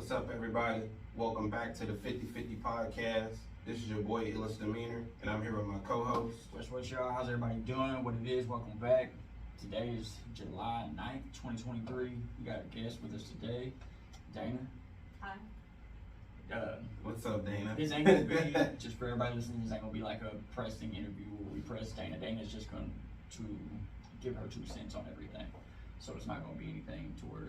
What's up, everybody? Welcome back to the 50/50 podcast. This is your boy, Illis Demeanor, and I'm here with my co-host. What's y'all? How's everybody doing? What it is? Welcome back. Today is July 9th, 2023. We got a guest with us today, Dana. Hi. What's up, Dana? This ain't gonna be, just for everybody listening, this ain't gonna be like a pressing interview where we press Dana. Dana's just going to give her 2 cents on everything. So it's not gonna be anything to where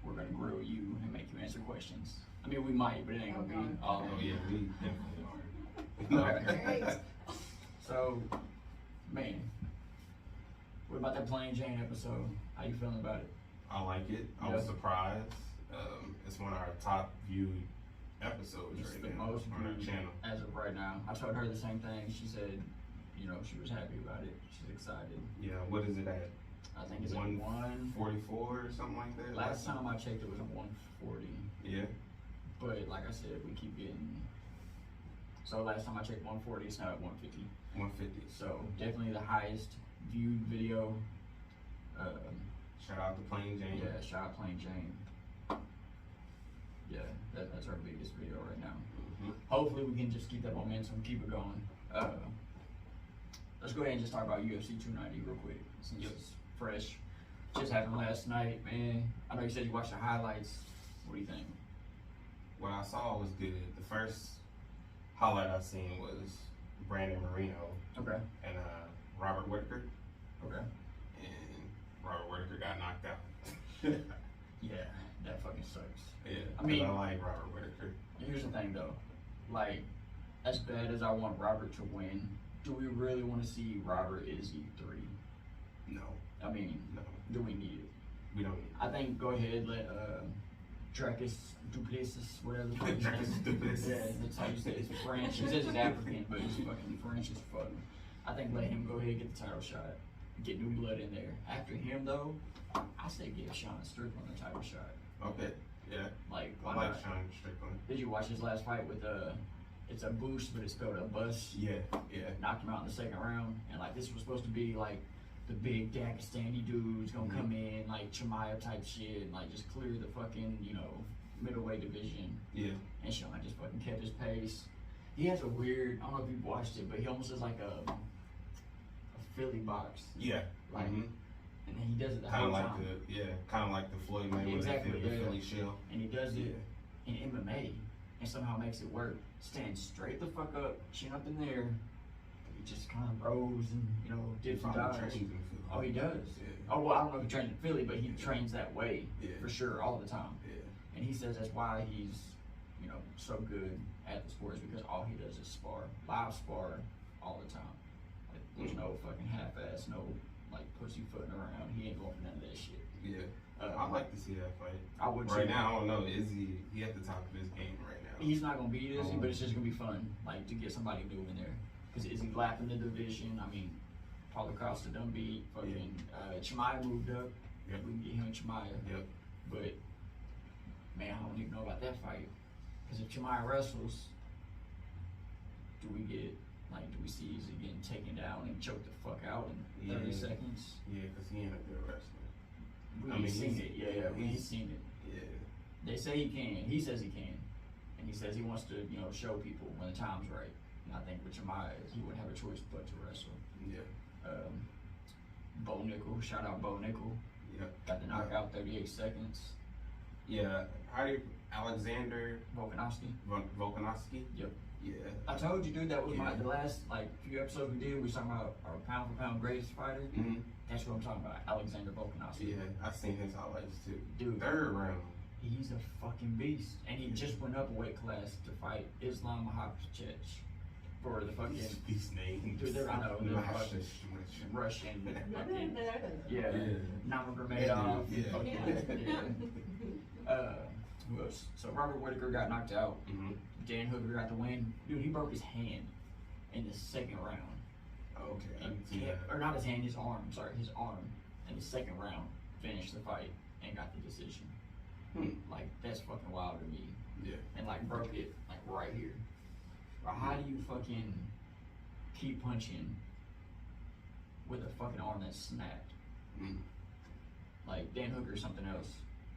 we're gonna grill you and make you answer questions. I mean, we might, but it ain't gonna be all Oh of yeah, it. we definitely are. Okay. So, man, what about that Plain Jane episode? How you feeling about it? I like it. I was surprised. It's one of our top viewed episodes It's right the now most on our viewed channel. as of right now. I told her the same thing. She said, you know, she was happy about it. She's excited. Yeah, what is it at? I think it's at 144 or something like that? Last time I checked, it was 140. Yeah. But like I said, we keep getting. So last time I checked 140, it's now at 150. 150. So definitely the highest viewed video. Shout out to Plain Jane. Yeah, shout out Plain Jane. Yeah, that's our biggest video right now. Hopefully we can just keep that momentum, keep it going. Let's go ahead and just talk about UFC 290 real quick, since it's fresh. Just happened last night, man. I know you said you watched the highlights. What do you think? What I saw was good. The first highlight I seen was Brandon Moreno Okay. and Robert Whitaker, Okay. and Robert Whitaker got knocked out. Yeah, that fucking sucks. Yeah, I mean- I like Robert Whitaker. Here's the thing though, like, as bad as I want Robert to win, do we really want to see Robert Izzy 3? No, I mean, no, do we need it? we don't need I think go ahead, let Dracus Duplessis, whatever the fuck his Dracus name is. Duplessis. Yeah, that's how you say it. It's French. He says he's African, but he's fucking French as fuck. I think let him go ahead and get the title shot. Get new blood in there. After him though, I say give Sean Strickland the title shot. Okay, yeah, Like, I why like not? Sean Strickland. Did you watch his last fight with it's a boost, but it's spelled a bus? Yeah, yeah, Knocked him out in the second round, and like this was supposed to be like the big Dagestani dude's gonna come in, like Chimaev type shit, and like just clear the fucking, you know, middleweight division. yeah. And Sean just fucking kept his pace. He has a weird, I don't know if you've watched it, but he almost has like a Philly box. Yeah, Like, mhm. and then he does it the Kind whole of like time. kind of like the Floyd Mayweather Exactly, thing, the yeah. Philly Shield. And he does it Yeah, in MMA and somehow makes it work. Stands straight the fuck up, chin up in there. He just kind of rose and, you know, dips and Probably dives. trains in Philly. Oh, he does. Yeah. Oh, well, I don't know if he trains in Philly, but he trains that way Yeah. for sure all the time. Yeah, And he says that's why he's, you know, so good at the sport is because all he does is spar, live spar all the time. Like, there's no fucking half-ass, no like pussyfooting around. He ain't going for none of that shit. yeah. I'd like to see that fight. I would Right too. now, I don't know. Is he at the top of his game right now? He's not gonna beat Izzy, but it's just gonna be fun, like to get somebody new in there. Because Izzy lapping the division. I mean, Paulo Costa done beat fucking Chimaev moved up. Yep. We can get him and Chimaev. Yep. But man, I don't even know about that fight. Because if Chimaev wrestles, do we see Izzy getting taken down and choked the fuck out in 30 Yeah. seconds? Yeah, because he ain't a good wrestler. We've seen he's- it. Yeah, we've seen it. Yeah. They say he can. He says he can. And he says he wants to, you know, show people when the time's right. And I think with Chimaev, he wouldn't have a choice but to wrestle. Yeah. Bo Nickel, shout out Bo Nickel. Yeah. Got the knockout 38 seconds. Yeah. How do you, Alexander Volkanovski. Volkanovski? Yep. Yeah. I told you, dude, that was Yeah. the last few episodes we did. We was talking about our pound for pound greatest fighter. Mm-hmm. That's what I'm talking about, Alexander Volkanovski. Yeah, I've seen his highlights too. Dude, Third round. he's a fucking beast, and he just went up a weight class to fight Islam Makhachev for the fucking These names. Dude, I know, they're Not fucking just much. Russian. fucking, Yeah. yeah, Nurmagomedov. Yeah. fucking- Who else? So Robert Whitaker got knocked out. Mm-hmm. Dan Hooker got the win. Dude, he broke his hand in the second round. Okay. I And can see kept, that. or not his hand, his arm. Sorry, his arm. In the second round, finished the fight and got the decision. Like, that's fucking wild to me. Yeah. And like broke it like right here. Or how do you fucking keep punching with a fucking arm that's snapped? Mm. Like Dan Hooker or something else.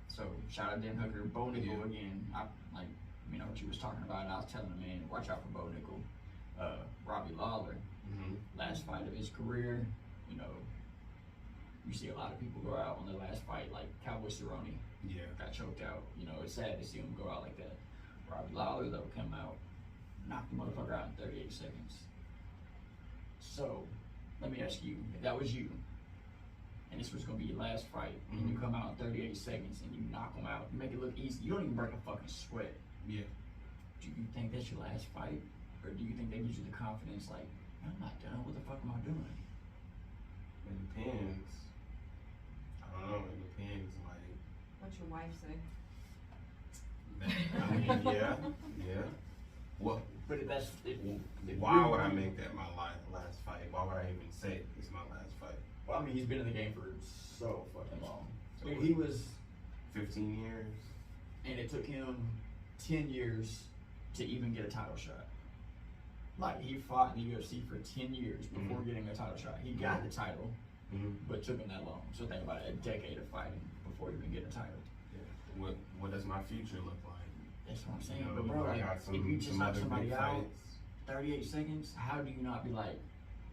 So shout out Dan Hooker. Bo Nickel again. like, you know what you was talking about, and I was telling him, man, watch out for Bo Nickel. Robbie Lawler, last fight of his career, you know, you see a lot of people go out on their last fight, like Cowboy Cerrone. Yeah. Got choked out. You know, it's sad to see him go out like that. Robbie Lawler, though, come out, knocked the motherfucker out in 38 seconds. So, let me ask you, if that was you, and this was going to be your last fight, and you come out in 38 seconds and you knock him out, you make it look easy, you don't even break a fucking sweat. Yeah. Do you think that's your last fight? Or do you think that gives you the confidence, like, I'm not done, what the fuck am I doing? It depends. I don't know, it depends, like. What's your wife say? I mean, yeah. What? But if that's, Why would I make that my last fight? Why would I even say it's my last fight? Well, I mean, he's been in the game for so fucking long. So Dude, he was, 15 years? and it took him 10 years to even get a title shot. Like, he fought in the UFC for 10 years before getting a title shot. He got the title, but took him that long. So think about it, a decade of fighting before even getting a title. Yeah. What does my future look like? That's what I'm saying. You know, But bro, I like, got some, if you just some knock other somebody big out, fights. 38 seconds, how do you not be like,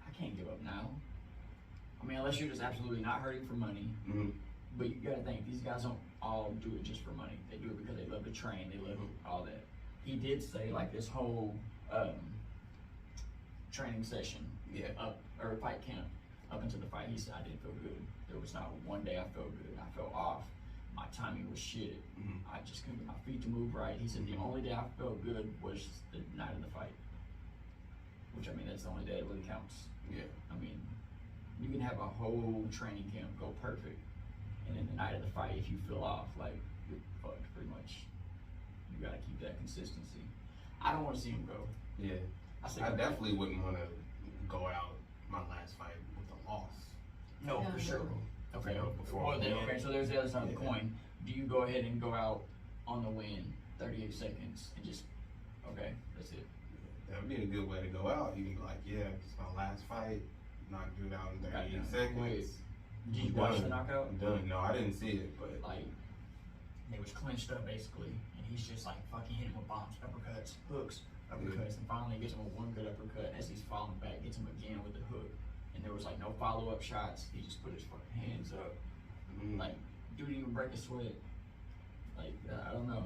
I can't give up now? I mean, unless you're just absolutely not hurting for money. But you gotta think, these guys don't all do it just for money. They do it because they love to train, they love all that. He did say, like, this whole training session, or fight camp, up until the fight, he said, I didn't feel good. There was not one day I felt good. I felt off. My timing was shit. I just couldn't get my feet to move right. He said the only day I felt good was the night of the fight. Which, I mean, that's the only day it really counts. Yeah. I mean, you can have a whole training camp go perfect, and then the night of the fight, if you feel off, like, you're fucked pretty much. You gotta keep that consistency. I don't want to see him go. Yeah. I definitely wouldn't want to go out my last fight with a loss. No, for sure. Okay. Before Okay, so there's the other side of the coin. Do you go ahead and go out on the win, 38 seconds, and just, okay, that's it? That would be a good way to go out. You can be like, yeah, it's my last fight. Knocked it out in 38 seconds. Wait, did you watch the knockout? I'm done. No, I didn't see it, but like, they was clenched up basically, and he's just like fucking hitting with bombs, uppercuts, hooks, uppercuts, and finally gets him with one good uppercut. As he's falling back, gets him again with the hook, and there was like no follow-up shots. He just put his fucking hands up, like, dude didn't even break a sweat. Like, I don't know.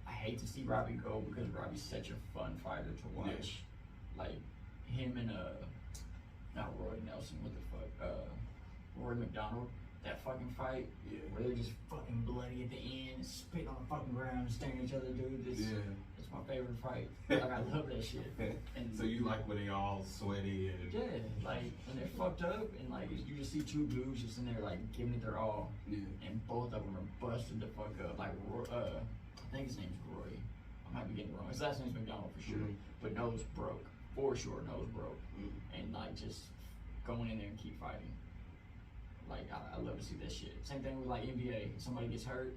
I hate to see Robbie go because Robbie's such a fun fighter to watch. Like, him and not Roy Nelson, what the fuck, Roy McDonald, that fucking fight, where they're just fucking bloody at the end, spitting on the fucking ground, staring at each other, dude. It's my favorite fight. Like, I love that shit. And so you like when they all sweaty and like when they're fucked up, and like you just see two dudes just in there like giving it their all, and both of them are busted the fuck up. Like, I think his name's Roy. I might be getting it wrong. His last name's McDonald for sure, but nose broke. For sure, nose broke, and like just going in there and keep fighting. Like, I love to see that shit. Same thing with like NBA. If somebody gets hurt,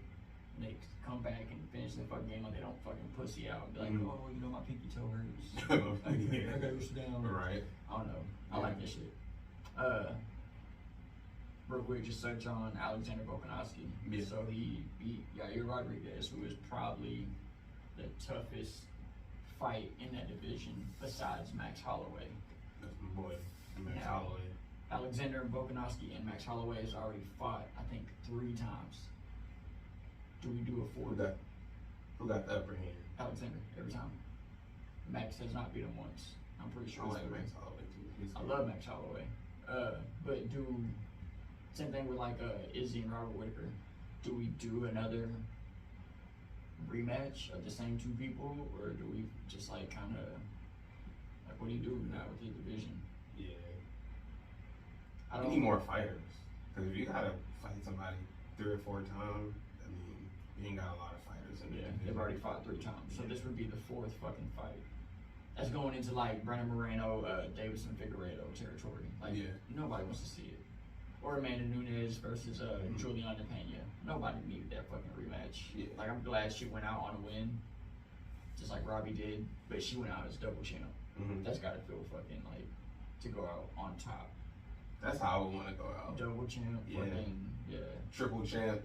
and they come back and finish the fucking game, like they don't fucking pussy out and be like, oh, you know, my pinky toe hurts. I gotta sit down. Right. I don't know. I like that shit. Real quick, just search on Alexander Volkanovski. So he beat Yair Rodriguez, who is probably the toughest fight in that division besides Max Holloway. That's my boy, Max Holloway. Alexander Volkanovski and Max Holloway has already fought, I think, 3 times. Do we do a 4th? Who got the upper hand? Alexander, every time. Max has not beat him once. I'm pretty sure. I like Max Holloway too. I love Max Holloway. But same thing with like Izzy and Robert Whitaker. Do we do another rematch of the same 2 people, or do we just like kind of like, what do you do now with the division? I don't need more fighters, because if you gotta fight somebody 3 or 4 times, I mean, you ain't got a lot of fighters in there. They've already fought 3 times, so this would be the 4th fucking fight. That's going into like Brandon Moreno, Davison Figueiredo territory. Like, nobody wants to see it. Or Amanda Nunes versus Juliana Pena. Nobody needed that fucking rematch. Like, I'm glad she went out on a win, just like Robbie did, but she went out as double champ. That's gotta feel fucking like to go out on top. That's how I would want to go out. Double champ, fucking, Triple champ,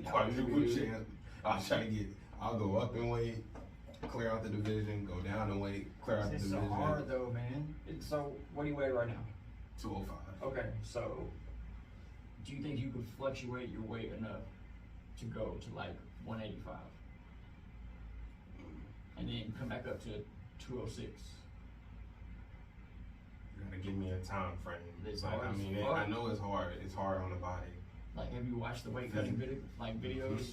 quadruple champ. I was I'll go up in weight, clear out the division, go down in weight, clear out the It's division. so hard though, man. So what do you weigh right now? 205. Okay, so do you think you could fluctuate your weight enough to go to like 185 and then come back up to 206? You gotta give me a time frame. It's Like, hard I as mean, fuck. I know it's hard. It's hard on the body. Like, have you watched the weight cutting videos?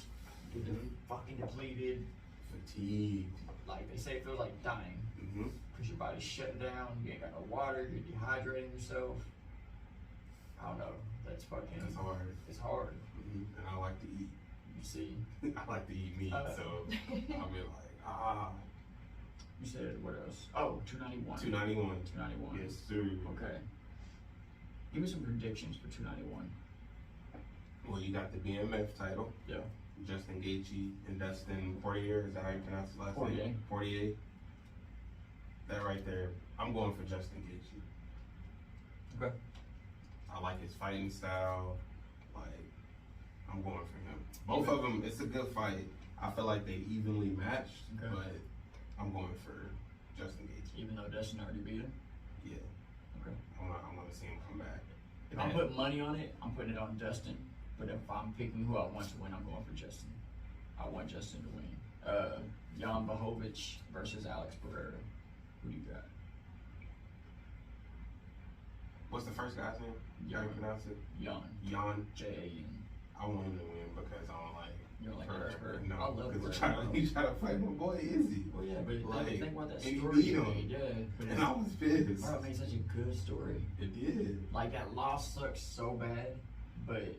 Get them fucking depleted. Fatigue. Like they say, it feels like dying Mm-hmm. because your body's shutting down. You ain't got no water. You're dehydrating yourself. I don't know. That's fucking. That's hard. It's hard. Mm-hmm. And I like to eat. You see. I like to eat meat, so I'll be like, You said what else? Oh, 291. 291. 291. Yes, sir. Okay. Give me some predictions for 291. Well, you got the BMF title. Yeah. Justin Gaethje and Dustin Poirier. Is that how you pronounce his last Poirier. name? Poirier. That right there. I'm going for Justin Gaethje. Okay. I like his fighting style. Like, I'm going for him. Both of them, it's a good fight. I feel like they evenly matched, Okay. but I'm going for Justin Gaethje. Even though Dustin already beat him. Yeah. Okay. I want to see him come back. If I put money on it, I'm putting it on Dustin. But if I'm picking who I want to win, I'm going for Justin. I want Justin to win. Jan Blachowicz versus Alex Pereira. Who do you got? What's the first guy's name? How you Jan. pronounce it? Jan. Jan. J-A-N. I want him to win because I don't like. You don't like Alex Pereira? No, I love because Pereira. he tried to fight my boy Izzy. Well, yeah, but Like, think about that and he story beat you him. made. Yeah. But And I was pissed. bro, it made such a good story. It did. Like, that loss sucks so bad, but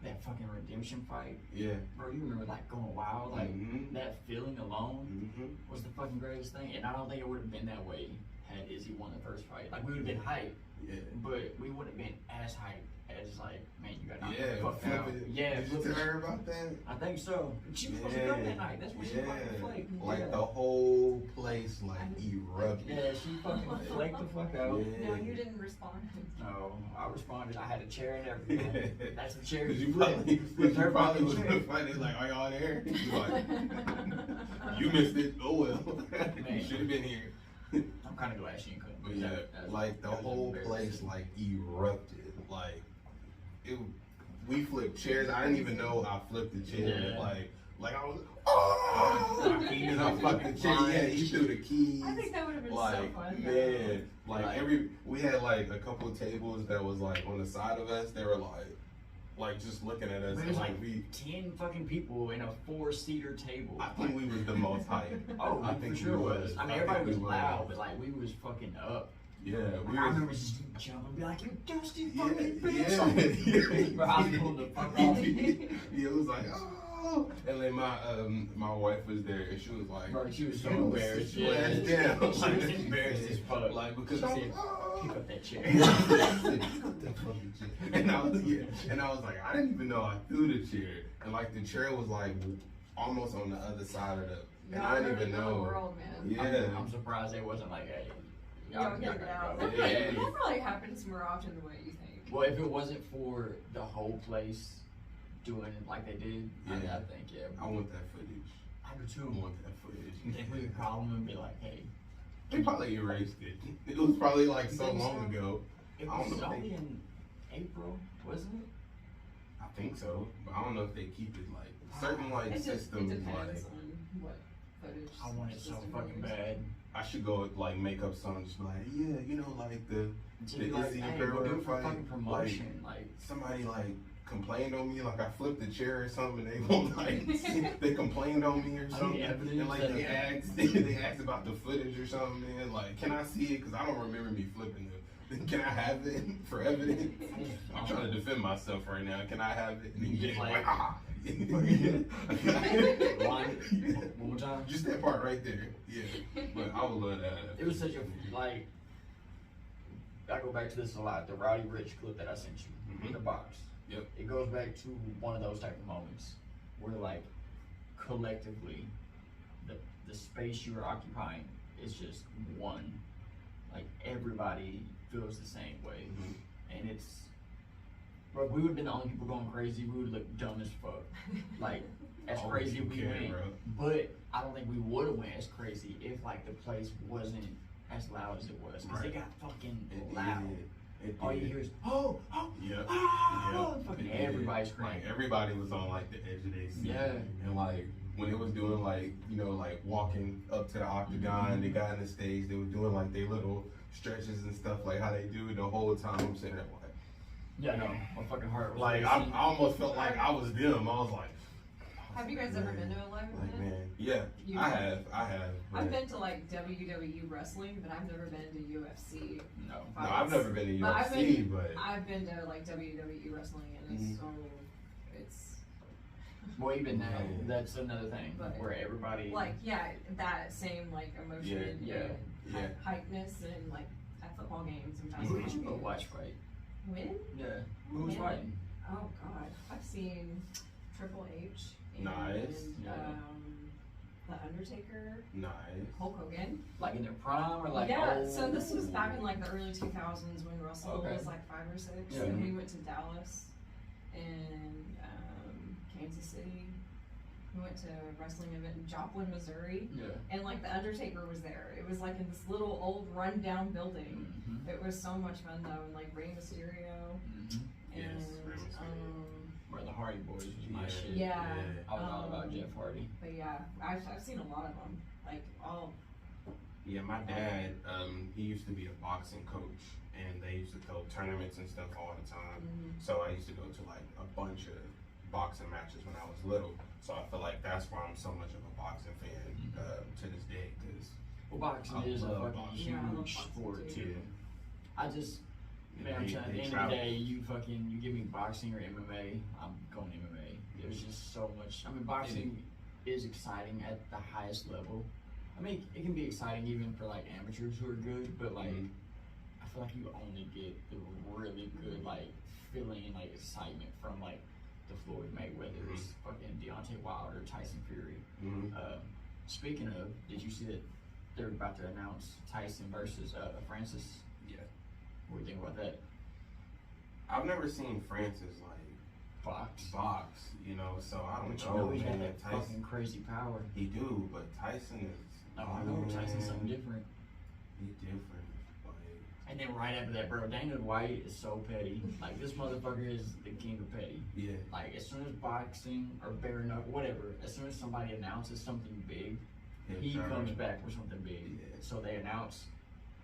that fucking redemption fight, Yeah. bro, you remember, like, going wild? Like, Mhm. that feeling alone Mm-hmm. was the fucking greatest thing. And I don't think it would have been that way had Izzy won the first fight. Like, we would have been hyped, Yeah. but we wouldn't have been as hyped as, like, man, you got knocked Yeah. the fuck out. Flip it. Yeah, Did you flip tell it. her about that? I think so. She was supposed to go that night. That's what she fucking flaked. Like Yeah. the whole place like erupted. Yeah, she fucking flaked the fuck out. Yeah. No, you didn't respond. No, I responded. I had a chair and everything. That's the chair Cause you you flipped. probably, Flipped her probably fucking was chair. gonna fight it like, are y'all there? You like, you missed it. Oh well. You should have been here. I'm kind of glad she didn't come. But yeah, like the whole place like erupted. Like it, we flipped chairs. I didn't even know I flipped the chair. Yeah. Like I was, oh, and I flipped the chair. Yeah, he threw the keys. I think that would have been Like so fun. man, like we had like a couple of tables that was like on the side of us. They were like just looking at us. There's And, like we. 10 fucking people in a 4-seater table. I think we was the most hype. Oh, I for think sure we was. I mean, everybody think was we loud, but like we was fucking up. Yeah, Like, we I was. remember just jumping and be like, "You dusty Yeah, fucking yeah, bitch!" Bro, I was pulling the fuck off. Yeah, it was like, oh, and then my wife was there, and she was like, Bro, she was so "You embarrassed. sit your ass down." She was embarrassed as fuck. Like because She I said, was, oh. "Pick up that chair." and I was and I was like, I didn't even know I threw the chair, and like the chair was like almost on the other side of the, and I didn't even know. World, man. Yeah. I'm surprised it wasn't like, "Hey, Y'all get it out. That Yeah. probably happens more often than what you think. Well, if it wasn't for the whole place doing it like they did, I Yeah. think, yeah. I want that footage. I do I too. want that footage. If we could call them and be like, hey, They probably erased it. It was probably like so think so? long ago. it I don't was know if only they- in April, wasn't it? I think so, but I don't know if they keep it like certain like It systems. depends Like on what footage. I want it so system fucking you use. bad. I should go like make up something, just be like, yeah, you know, like the To be like, Izzy hey, and we'll do Pereira it for fight, fucking promotion. Like, somebody like complained on me, like I flipped the chair or something. They won't like they complained on me or I need something, evidence and like that- they asked they asked about the footage or something. And like, can I see it? Because I don't remember me flipping it. Can I have it for evidence? I'm trying to defend myself right now. Can I have it? And then Just like, like- ah. Line- one more time. Just that part right there. Yeah. But I would love that. It was such a, like, I go back to this a lot, the Roddy Rich clip that I sent you, Mhm. the box. Yep. It goes back to one of those type of moments where, like, collectively, the space you're occupying is just one. Like, everybody feels the same way. Mhm. And it's Bro, we would have been the only people going crazy. We would look dumb as fuck. Like, as Oh, crazy you we can, went. bro. But I don't think we would have went as crazy if like the place wasn't as loud as it was. Cause Right. it got fucking It loud. did. It All you did. hear is oh, Yep. ah, Yep. fucking It did. everybody's screaming. Like everybody was on like the edge of their seat. Yeah. And like when it was doing like, you know, like walking up to the octagon, they got on the stage, they were doing like their little stretches and stuff, like how they do it the whole time. I'm sitting there Yeah, no, my fucking heart was like I almost felt like I was them. I was like, Have you guys ever been to a live like, event? man, yeah, You I have? have. I've but- been to like WWE wrestling, but I've never been to UFC. no. No, I've never been to But I've UFC, been- but I've been to like WWE wrestling, and it's so it's Well, even now, Yeah. that's another thing But- where everybody like that same like emotion Yeah, and yeah. hypeness and like at football games sometimes. Who it did you can go be- watch fight? Win? Yeah, who was Win? fighting? Oh God, I've seen Triple H. And, Nice. Yeah. The Undertaker, nice. Hulk Hogan. Like in their prime or like yeah, old? so this was back in like the early 2000s when Russell Okay. was like 5 or 6, Yeah. and we went to Dallas and Kansas City. We went to a wrestling event in Joplin, Missouri, Yeah. and like the Undertaker was there. It was like in this little old rundown building. Mm-hmm. It was so much fun though, and like Rey Mysterio Mm-hmm. Yes, and Rey Mysterio. Where the Hardy Boys was my Yeah. shit. Yeah. I was all about Jeff Hardy. But yeah, I've seen a lot of them, like all. Yeah, my dad, he used to be a boxing coach, and they used to throw tournaments and stuff all the time. So I used to go to like a bunch of boxing matches when I was little. So I feel like that's why I'm so much of a boxing fan to this day. Cause Well, boxing I is a love fucking boxing. Yeah, I love huge boxing sport too. too. I just, man, I'm They- trying. At they the end of travel. the day, you give me boxing or MMA, I'm going MMA. There's just so much. I mean, boxing is exciting at the highest level. I mean, it can be exciting even for like amateurs who are good, but like, Mhm. I feel like you only get the really good like feeling and like excitement from like the Floyd Mayweathers, fucking Deontay Wilder, Tyson Fury. Mhm. Speaking of, did you see that they're about to announce Tyson versus Francis? Yeah. What do you think about that? I've never seen Francis like Fox. box, you know, so I don't But you know, know he had man. that Tyson, fucking crazy power. he do, but Tyson is. Oh, I know Tyson's something different. He different. Like, And then right after that, bro, Dana White is so petty. Like this motherfucker is the king of petty. yeah. Like as soon as boxing or bare knuckle, whatever, as soon as somebody announces something big, he Sure. comes back with something big. Yeah. So they announced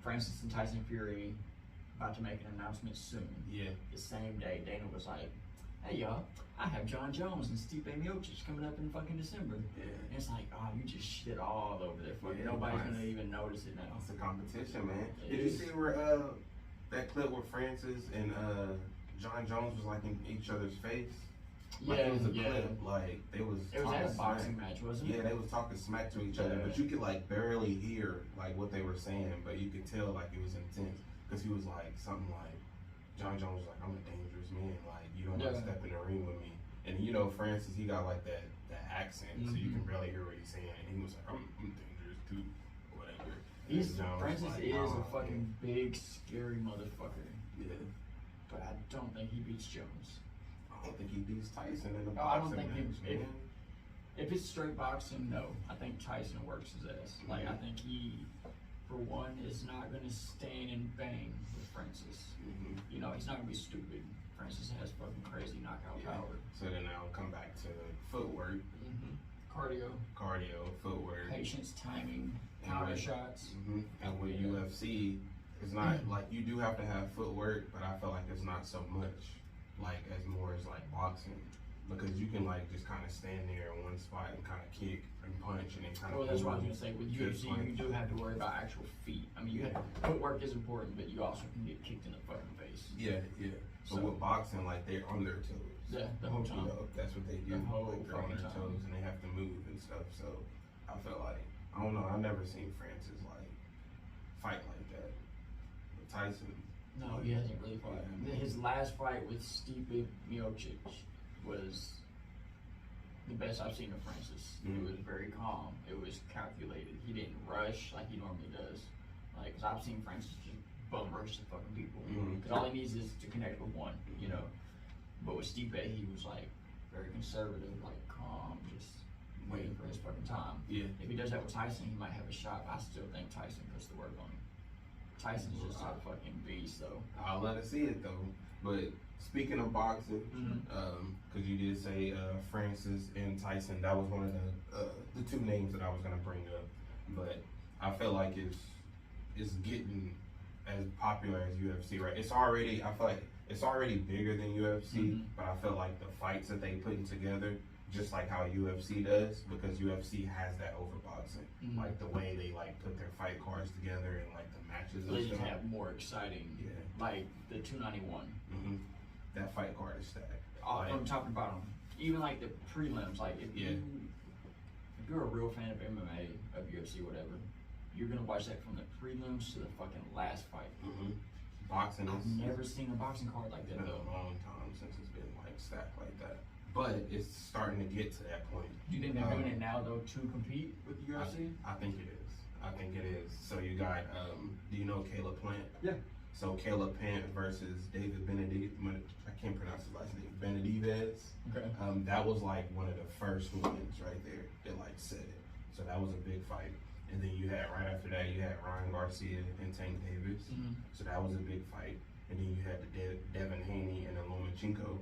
Francis and Tyson Fury about to make an announcement soon. Yeah. The same day, Dana was like, "Hey y'all, I have John Jones and Stipe Miocic coming up in fucking December." Yeah. And it's like, oh, you just shit all over there. Fucking Yeah, nobody's nice. gonna even notice it now. It's a competition, man. It Did you is. see where that clip where Francis and John Jones was like in each other's face? Like, Yeah, it was a yeah. clip, like they was It was talking at a boxing smack. match, wasn't it? Yeah, they was talking smack to each other, Yeah. but you could like barely hear like what they were saying, but you could tell like it was intense because he was like something like John Jones was like, "I'm a dangerous man, like you don't want to Yeah. step in the ring with me." And you know, Francis, he got like that accent, so you can barely hear what he's saying. And he was like, "I'm dangerous too, or whatever." And John was Francis like, is a "Nah, fucking big, scary motherfucker. yeah." But I don't think he beats Jones. I don't think he beats Tyson in a Oh, I don't boxing think match, he- man. If it's straight boxing, no. I think Tyson works his ass. Like, I think he, for one, is not going to stand and bang with Francis. Mhm. You know, he's not going to be stupid. Francis has fucking crazy knockout Yeah. power. So then I'll come back to footwork, Cardio, cardio, footwork. patience, timing, And counter with- shots. And with Yeah. UFC, it's not like you do have to have footwork, but I feel like it's not so much like as more as like boxing because you can like just kind of stand there in one spot and kind of kick and punch and then kind of. Well, that's what I was going to say. With Kick, UFC, you punch. do have to worry about actual feet. I mean, you have footwork is important, but you also can get kicked in the fucking face. Yeah, yeah. But So- with boxing, like they're on their toes. Yeah, the whole You time. know, that's what they do. The whole Like, they're on their fucking time. toes and they have to move and stuff. So I feel like I don't know. I've never seen Francis like fight like that. But Tyson, No, he hasn't really fought. His last fight with Stipe Miocic was the best I've seen of Francis. It Mhm. was very calm. It was calculated. He didn't rush like he normally does. Like, cause I've seen Francis just bum rush the fucking people. Mhm. Cause all he needs is to connect with one, you know. But with Stipe, he was like very conservative, like calm, just waiting for his fucking time. Yeah. If he does that with Tyson, he might have a shot. I still think Tyson puts the work on him. Tyson's just a fucking beast, though. I'll let her see it though. But speaking of boxing, because you did say Francis and Tyson, that was one of the two names that I was gonna bring up. But I feel like it's getting as popular as UFC, right? It's already, I feel like it's already bigger than UFC, but I feel like the fights that they putting together, just like how UFC does, because UFC has that over boxing, like the way they like put their fight cards together and like the matches. They and just stuff. have more exciting, Yeah. like the 291. That fight card is stacked. From top to bottom. Even like the prelims, like if Yeah. you're a real fan of MMA, of UFC, whatever, you're gonna watch that from the prelims to the fucking last fight. Boxing I've is never seen a boxing card like it's that been though. a long time since it's been like stacked like that. But it's starting to get to that point. Do you think they're doing it now though to compete with the UFC? I think it is. I think it is. So you got, do you know Caleb Plant? Yeah. So Caleb Plant versus David Benavidez. I can't pronounce his last name. Benavidez. Okay. That was like one of the first wins right there that like set it. So that was a big fight. And then you had right after that you had Ryan Garcia and Tank Davis. So that was a big fight. And then you had the Devin Haney and the Lomachenko.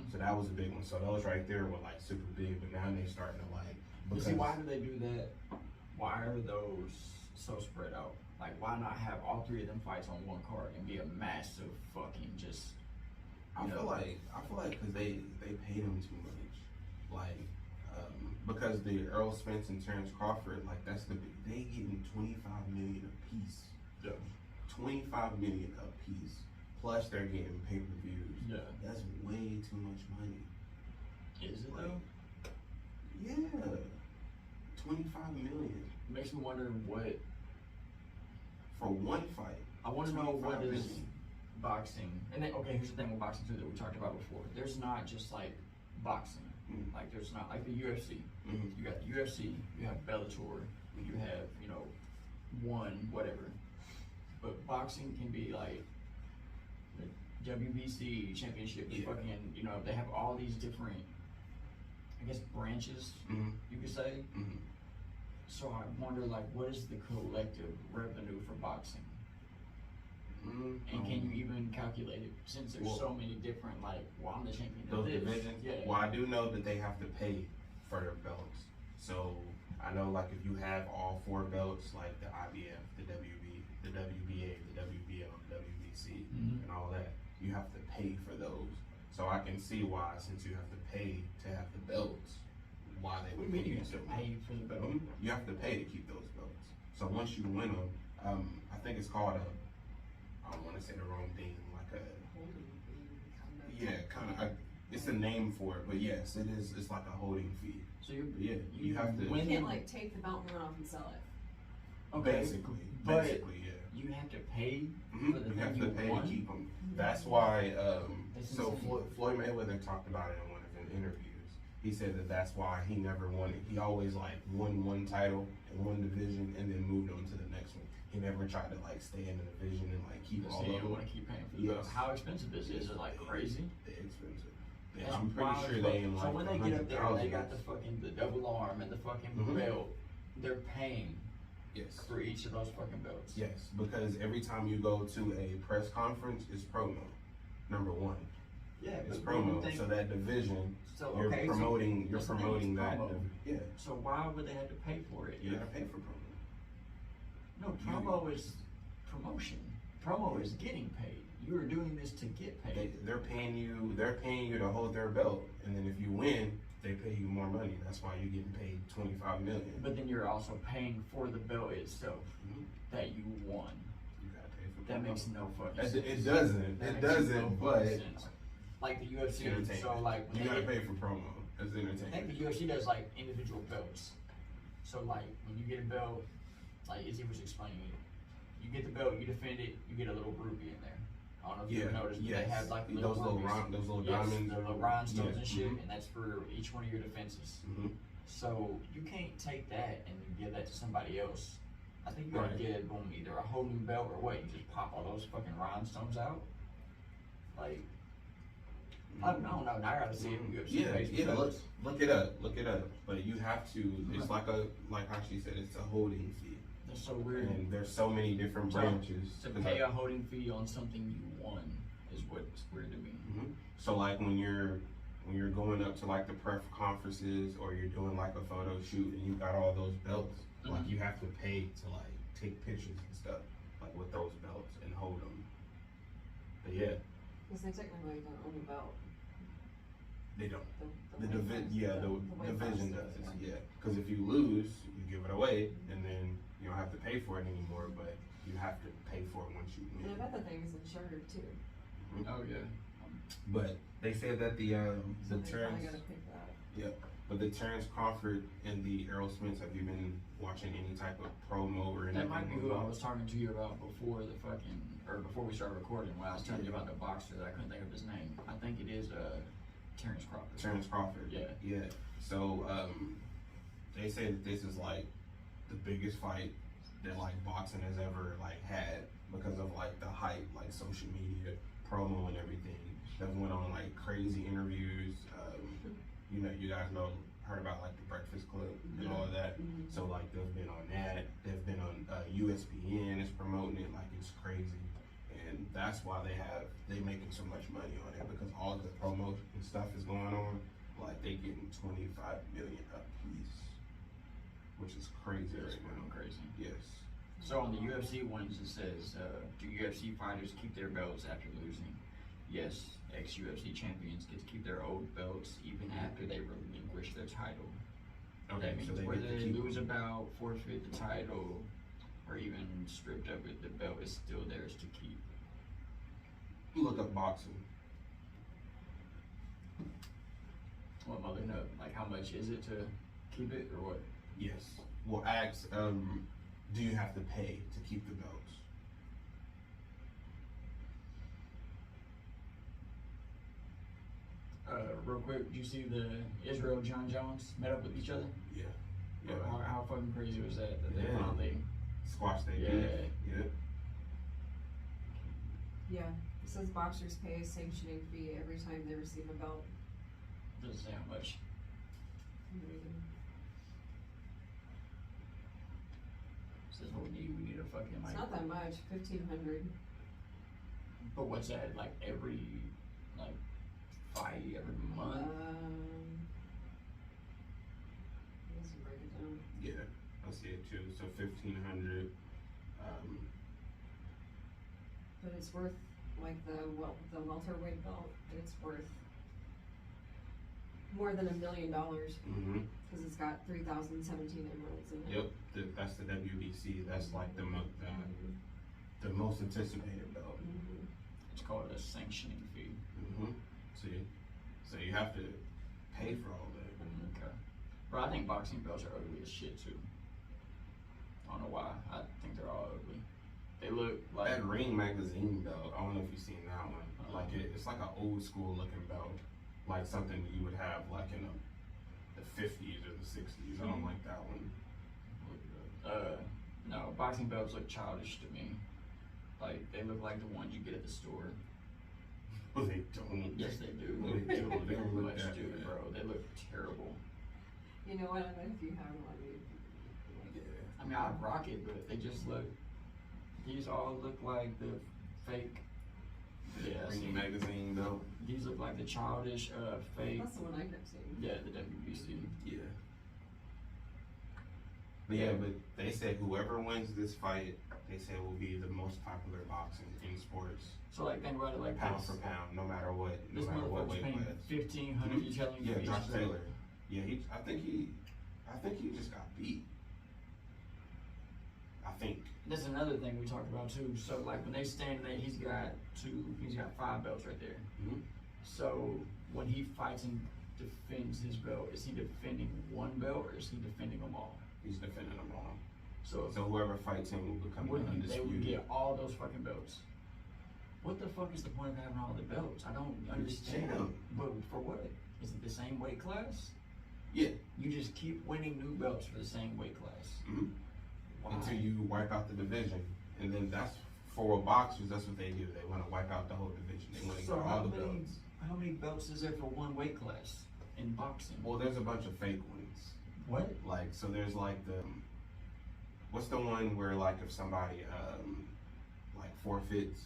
So that was a big one. So those right there were like super big. But now they're starting to like. But see, why do they do that? Why are those so spread out? Like, why not have all three of them fights on one card and be a massive fucking just? I feel like because they paid him too much, like because the Earl Spence and Terrence Crawford, like that's they getting $25 million a piece. Yeah. $25 million a piece. Plus they're getting pay-per-views. Yeah. That's way too much money. Is it Like, though? yeah. $25 million. Makes me wonder what. For one fight. I want to know what 25 is million. boxing. And then, okay, here's the thing with boxing too that we talked about before. There's not just like boxing. Like there's not like the UFC. You got the UFC. You have Bellator. You have one whatever. But boxing can be like the WBC championship. The fucking they have all these different, I guess, branches. You could say. So I wonder, like, what is the collective revenue for boxing? And can you even calculate it since there's so many different, like, I'm the champion of Those this. divisions? Yeah. Well, I do know that they have to pay for their belts. So I know, like, if you have all 4 belts, like the IBF, the WB, the WBA, the WBO, the WBC, and all that, you have to pay for those. So I can see why, since you have to pay to have the belts, why they would What do you mean pay you have to pay for the belt? You have to pay to keep those belts. So once you win them, I think it's called I don't want to say the wrong thing, like it's a name for it, but yes, it is. It's like a holding fee. So you have to. You can't like take the belt and run off and sell it. Okay. Basically, But yeah. you have to pay for the You thing have to you pay won? to keep them. That's why. That's So insane. Floyd Mayweather talked about it in one of his interviews. He said that that's why he never won it. He always like won one title in one division and then moved on to the next one. He never tried to like stay in the division and like keep all So you of don't them. want to keep paying for the belt. Yes. How expensive is it? Is it like crazy? They're expensive. That's I'm pretty wild sure as they fuck. in like So when they get up there, they got the 100,000s. fucking the double arm and the fucking belt. They're paying Yes. for each of those fucking belts. Yes, because every time you go to a press conference, it's promo. Number one, Yeah, it's but when you promo. think- So that division, So you're okay, promoting. You're that's the thing, promoting it's that. promo. Yeah, So why would they have to pay for it? you gotta pay for promo. No, promo is promotion. Promo is getting paid. You are doing this to get paid. They're paying you. They're paying you to hold their belt, and then if you win, they pay you more money. That's why you're getting paid $25 million. But then you're also paying for the belt itself that you won. You gotta pay for That promo. makes no fucking It, sense. it doesn't. That It makes no doesn't. fucking But sense. Like the it's UFC, entertainment. so like when you gotta they pay for promo. It's I think entertainment. the UFC does like individual belts. So like when you get a belt, like Izzy was explaining it, you get the belt, you defend it, you get a little ruby in there. I don't know if you ever noticed, but they have like those little rubies. those little Yes, diamonds, the little rhinestones Yeah. and shit, and that's for each one of your defenses. So you can't take that and give that to somebody else. I think you gotta Right. give them either a whole new belt or what? You just pop all those fucking rhinestones out. Like, I don't know. I gotta see it. UFC Yeah, page yeah. because- Look it up. But you have to. It's like how she said. It's a holding fee, That's so weird. and there's so many different branches. To pay a holding fee on something you won is what's weird to me. Mhm. So like when you're going up to like the press conferences or you're doing like a photo shoot and you got all those belts, like you have to pay to like take pictures and stuff like with those belts and hold them. But yeah, Because they technically don't own the belt. they don't. The weight class, weight division class, does. Yeah, because if you lose, you give it away, and then you don't have to pay for it anymore. But you have to pay for it once you And I win. bet the thing is insured too. Oh yeah. But they said that the So they Terrence, probably gotta pick that. but the Terrence Crawford and the Errol Smiths. Have you been watching any type of promo or anything? That might be who I was talking to you about before before we started recording. When I was telling you about the boxer that I couldn't think of his name. I think it is Terrence Crawford. Terrence Crawford. Yeah. So they say that this is like the biggest fight that like boxing has ever like had because of like the hype, like social media, promo, and everything. They've went on like crazy interviews. You know, you guys heard about like the Breakfast Club and all of that. Mhm. So like they've been on that. They've been on USPN is promoting it like it's crazy. And that's why they making so much money on it because all the promo and stuff is going on. Like they getting 25 million a piece, which is crazy That's right now. crazy. Yes. So on the UFC ones, it says, do UFC fighters keep their belts after losing? Yes, ex-UFC champions get to keep their old belts even after they relinquish their title. Okay, That means so they whether get to they keep. lose a bout, forfeit the title, or even stripped of it, the belt is still theirs to keep. Look up boxing. What, mother, no, like how much is it to keep it, or what? Yes. Well, ask. Do you have to pay to keep the belts? Real quick, did you see the Israel John Jones met up with each other? Yeah. Yeah. How fucking crazy was that? That they Yeah. finally. Squash that. Yeah. Yeah. Yeah, it says boxers pay a sanctioning fee every time they receive a belt. Doesn't say how much. Says what we need a fucking It's like. not that much, 1,500. But what's that like every fight every month? Let's break it down. Yeah. I see it too. So 1,500. But it's worth, like the welterweight belt, it's worth more than $1 million Mm-hmm. because it's got 3,017 emeralds in it. Yep. That's the WBC. That's like the most anticipated belt. Mhm. It's called a sanctioning fee. Mm-hmm. See, so you have to pay for all that. Okay. Bro, I think boxing belts are ugly as shit too. I don't know why. I think they're all ugly. They look like That Ring magazine belt, I don't know if you've seen that one. Like it's like an old school looking belt, like something you would have like in the 50s or the 60s. I don't like that one. no, boxing belts look childish to me. Like they look like the ones you get at the store. Well, they don't. Yes, they do. No, they don't. They don't look Much that do, bad. bro. They look terrible. You know what? I bet if you have one, you Yeah. I mean, I rock it, but they just look. These all look like the fake. Yeah, Ring see, magazine belt. these look like the childish, fake. that's the one I kept seeing. Yeah, the WBC. Yeah. But yeah, but they said whoever wins this fight, they said will be the most popular boxing in sports, So like, think about it like pound this. for pound, no matter what, This no matter what motherfucker's weight paying class. $1,500. You telling me? Yeah, for each Josh belt? Taylor. Yeah, I think he just got beat. I think. That's another thing we talked about too. So like when they stand there, he's got 5 belts right there. Mhm. So when he fights and defends his belt, is he defending one belt or is he defending them all? He's defending them all. So So whoever fights him will become they would undisputed. get all those fucking belts. What the fuck is the point of having all the belts? I don't understand. champ. But for what? Is it the same weight class? Yeah. You just keep winning new belts for the same weight class. Mhm. Why? Until you wipe out the division, and then that's for boxers. That's what they do. They want to wipe out the whole division. They want to So get how all the many belts. how many belts is there for one weight class in boxing? Well, there's a bunch of fake ones. What? Like, so there's like what's the one where like if somebody like forfeits,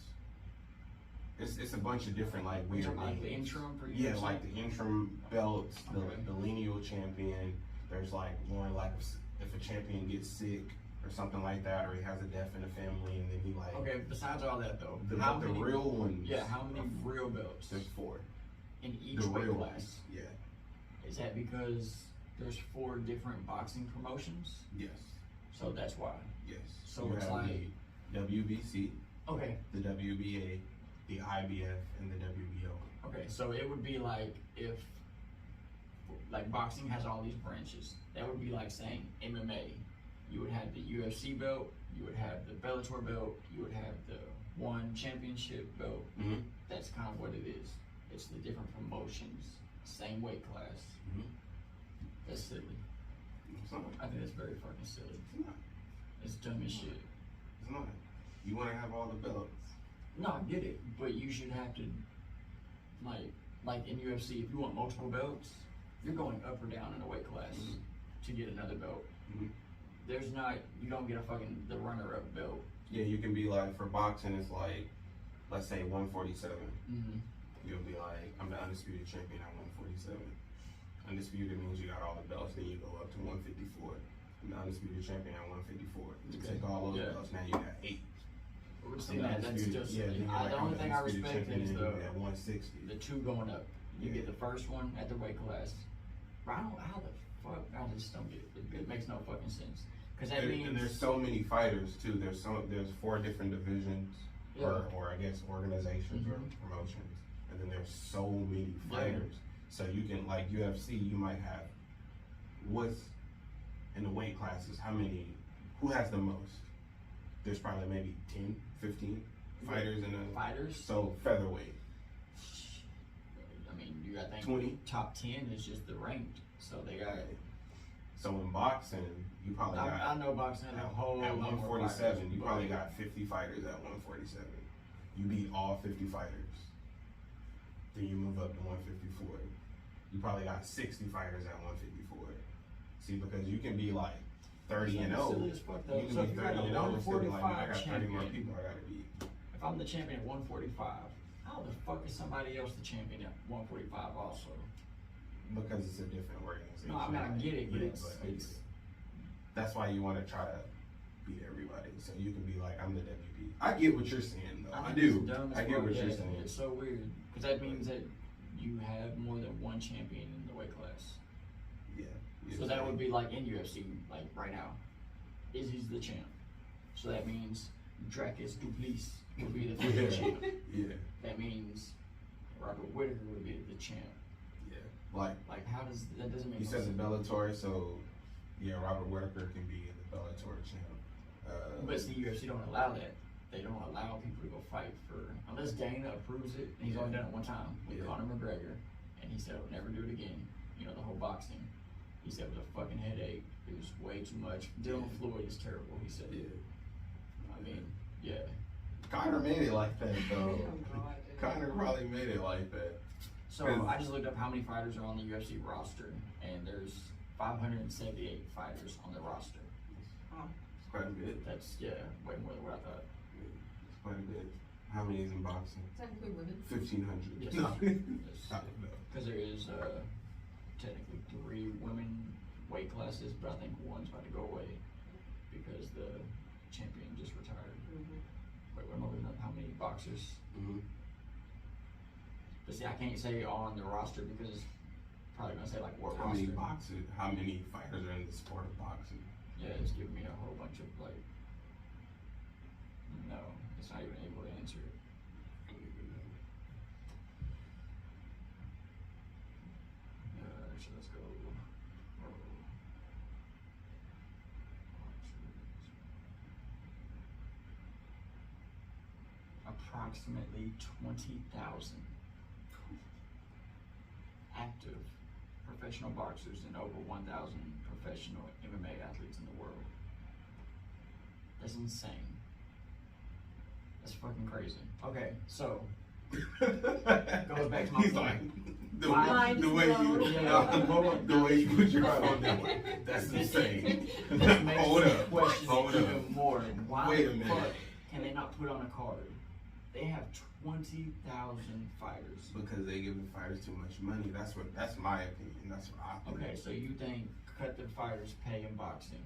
it's a bunch of different like weird names. Like the interim for Yeah, UFC? like the interim belts, Okay. the lineal champion. There's like one like if a champion gets sick or something like that, or he has a death in the family, and then he like Okay, besides all that though, the many, real ones. yeah, how many real belts There's 4. in each The weight real class? ones. Yeah. Is that because there's 4 different boxing promotions? Yes. So that's why. Yes. So you it's have like- the WBC, Okay, the WBA, the IBF, and the WBO. okay, so it would be like if, like boxing has all these branches, that would be like saying MMA. You would have the UFC belt, you would have the Bellator belt, you would have the one championship belt. Mm-hmm. That's kind of what it is. It's the different promotions, same weight class. Mhm. That's silly. It's not. I think that's very fucking silly. It's not. It's dumb as shit. It's not. You want to have all the belts. No, I get it, but you should have to, like in UFC, if you want multiple belts, you're going up or down in a weight class to get another belt. Mhm. There's not, you don't get a fucking the runner-up belt. Yeah, you can be like, for boxing, it's like, let's say 147. Mm-hmm. You'll be like, I'm the undisputed champion at 147. Undisputed means you got all the belts, then you go up to 154. I'm the undisputed champion at 154. You Okay. take all those Yeah. belts, now you got 8. See, that's still silly. then you're The like, only I'm thing I undisputed respect champion, is and the you at 160. 2 going up. You Yeah. get the first one at the weight class. But I don't, how the fuck, I just don't get it. It makes no fucking sense. Because that means, And there's so many fighters too. There's 4 different divisions, Yeah. or I guess organizations or Mhm. promotions, and then there's so many Yeah. fighters. So you can, like UFC, you might have what's in the weight classes. How many? Who has the most? There's probably maybe 10, 15 fighters in a. fighters, So featherweight, I mean, you got to think 20. top 10 is just the ranked. So they got, So in boxing, you probably got. I know boxing has a whole At lot more 147, fighters, you but- probably got 50 fighters at 147. You beat all 50 fighters. Then you move up to 154. You probably got 60 fighters at 154. See, because you can be like 30 and 0. Silly as fuck, though. You can So if be you got 30 a and 0 and still be like, man, I got 30 more champion, people I gotta beat. if I'm the champion at 145, how the fuck is somebody else the champion at 145 also? Because it's a different organization. No, I mean, I get it, but Yeah, it's, I get it. That's why you want to try to beat everybody, so you can be like, I'm the WP. I get what you're saying, though. I think do. it's dumb as I get fuck. what Yeah, you're saying. It's so weird because that means that you have more than one champion in the weight class. Yeah. So that would be like in UFC, like right now, Izzy's the champ. So that means Dracus Duplessis would be the fucking champ. Yeah. That means Robert Whittaker would be the champ. Yeah. Like, Like, how does that doesn't make you no said sense. the Bellator, so yeah, Robert Whittaker can be in the Bellator champ. But see, UFC don't allow that. They don't allow people to go fight for unless Dana approves it. And he's only done it one time with Yeah. Conor McGregor, and he said he'll never do it again. You know, the whole boxing. He said it was a fucking headache. It was way too much. Dylan Yeah. Floyd is terrible. He said. Yeah. I mean, yeah. Conor made it like that though. Oh, God, dude. Conor probably made it like that. So I just looked up how many fighters are on the UFC roster, and there's 578 fighters on the roster. It's quite a bit. That's way more than what I thought. It's quite a bit. How many is in boxing? Does that include women? 1,500. Yes. No. Yes. I don't know. Because there is technically 3 women weight classes, but I think one's about to go away because the champion just retired. Mhm. Wait, what am I looking up? How many boxers? Mhm. But see, I can't say on the roster because it's probably gonna say like what How many roster. how many fighters are in the sport of boxing? Yeah, it's giving me a whole bunch of like. No, it's not even able to answer it. I don't even know. So let's go. Approximately 20,000 active professional boxers and over 1,000 professional MMA athletes in the world. That's insane. That's fucking crazy. Okay, so Goes back to my He's point. like, the Mind way you, blown. the way you put your phone down, that's insane. This makes Hold me up, question hold it up. even more. Why Wait a the minute. fuck can they not put on a card? They have 20,000 fighters. Because they give the fighters too much money. That's my opinion. That's what I think. Okay, so you think cut the fighters' pay in boxing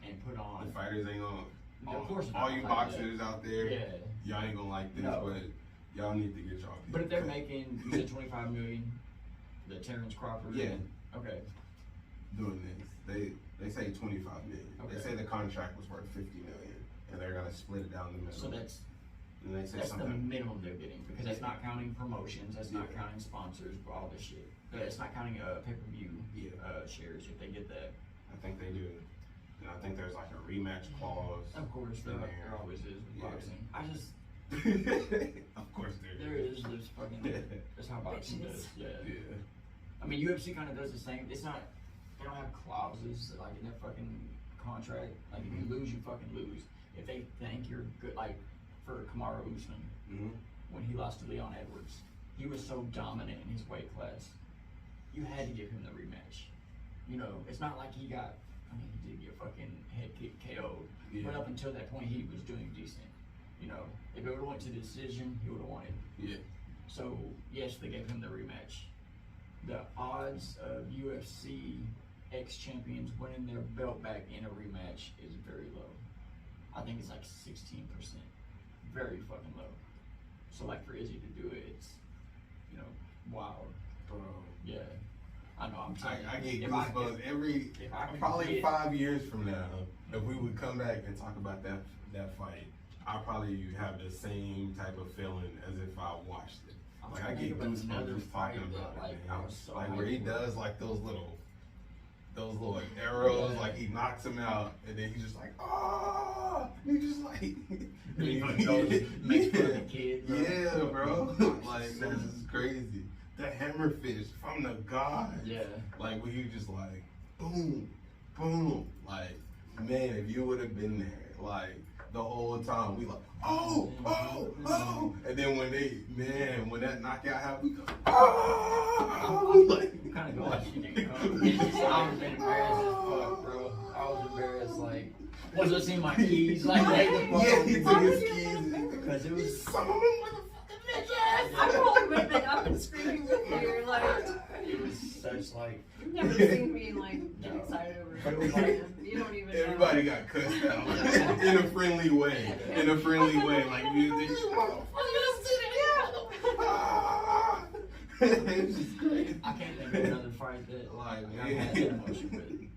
and put on. The fighters ain't gonna. Of course not all you like boxers out there, Yeah. y'all ain't gonna like this, No. but y'all need to get y'all. But if they're people making, you said 25 million, the Terrence Crawford. Yeah. Okay. doing this, they say 25 million. Okay. They say the contract was worth 50 million, and they're gonna split it down the middle. So that's and they say the something. minimum they're getting because that's not counting promotions, that's not counting sponsors, all this shit. It's not counting pay-per-view shares if they get that. I think they do. And I think there's like a rematch clause. Of course, there there. always is with Yeah. boxing. I just Of course there is this fucking that's how boxing Bitches. does. Yeah. Yeah. I mean UFC kind of does the same. It's not they don't have clauses like in their fucking contract. Like if you lose, you fucking lose. If they think you're good, like for Kamaru Usman Mhm. when he lost to Leon Edwards, he was so dominant in his weight class. You had to give him the rematch. You know, it's not like he got. I mean, he did get fucking head kick KO'd, but Yeah. up until that point, he was doing decent. You know, if it would have went to decision, he would have won it. Yeah. So yes, they gave him the rematch. The odds of UFC ex-champions winning their belt back in a rematch is very low. I think it's like 16%. Very fucking low. So like for Izzy to do it, it's wild. Bro. Yeah. I know. I'm telling I you, get if I- goosebumps every if I could probably get- 5 years from now. If we would come back and talk about that fight, I probably have the same type of feeling as if I watched it. I'm Like I trying to get think of goosebumps another just talking fight that, about like, it. I Man. was so Like where he hyped for. does like those little arrows, Yeah. like he knocks him out, and then he's just like, ah, he just like, He fucking goes, makes fun of the kid, bro. yeah, bro, like this is crazy. The hammerfish from the god, Yeah. like where you just like, boom, boom, like man, if you would have been there, like the whole time, we like, oh, and then when that knockout happened, we go, oh, like. You kind of go like you didn't come. It's just, I was embarrassed as fuck, bro. I was embarrassed, like, once I seen my keys, like, Yeah, he took his keys. because it was. Some of them motherfucking bitches. I probably would have been up and screaming with you. Like, It was such like. you've never seen me like get No. excited over But it was it. You don't even know. Everybody got cussed out in a friendly way. In a friendly way, like you motherfuckers. Ah. It's just crazy. I can't think of another fight that Like, I had that emotion with.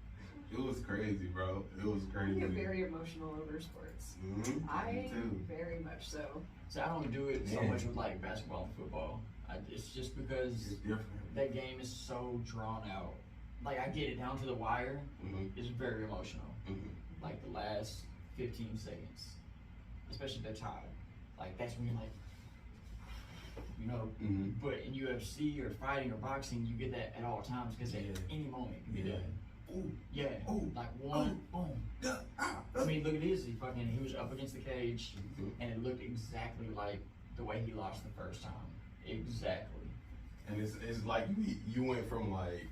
It was crazy, bro. It was I crazy. get very emotional over sports. Mhm. Me I too. very much so. So I don't do it so Man. much with like basketball and football. It's just because It's different. that game is so drawn out. Like I get it down to the wire. Mhm. It's very emotional. Mhm. Like the last 15 seconds, especially if they're tied. Like that's when you're like, Mhm. But in UFC or fighting or boxing, you get that at all times because at Yeah. any moment it can be Yeah. done. Ooh. Yeah, Ooh. like one, boom. Ah. I mean, look at his. He was up against the cage, Mhm. and it looked exactly like the way he lost the first time. Exactly. And it's like you went from like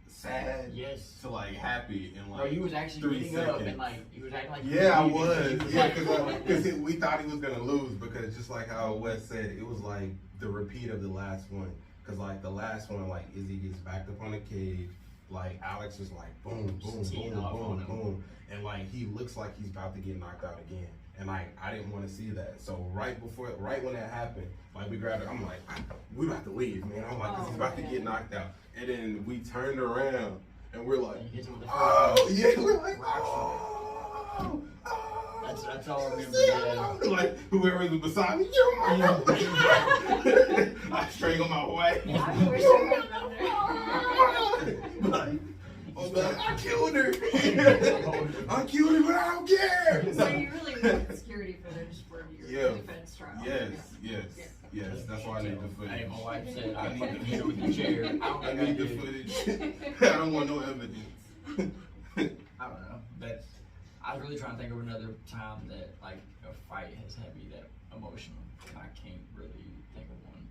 sad Yes. to like happy in like Bro, he was actually 3 getting seconds. up and like he was acting like. Yeah, I he was. was Yeah, like, because we thought he was gonna lose because just like how Wes said, it was like the repeat of the last one. Because like the last one, like Izzy gets backed up on the cage, like Alex is like boom, boom, Just teeing boom, off on boom, him. boom, and like he looks like he's about to get knocked out again. And like I didn't want to see that. So right when that happened, like we grabbed it, I'm like, we about to leave, man. I'm like, 'cause he's about to get knocked out. And then we turned around and we're like, And he hits him with the oh first one. yeah, we're like, Rock oh. That's all I remember. Yeah. Yeah. Like whoever was beside me, you're my I strangle my wife. I wish I had been Like, I killed her. I killed her, but I don't care. there. So you really need security footage for your defense trial. Yes, Yeah. yes. That's why I need the footage. Hey, my wife said I fucking hit her with the chair. I don't I think I need the did. footage. I don't want no evidence. I don't know. That's I was really trying to think of another time that like a fight has had me that emotional, and I can't really think of one.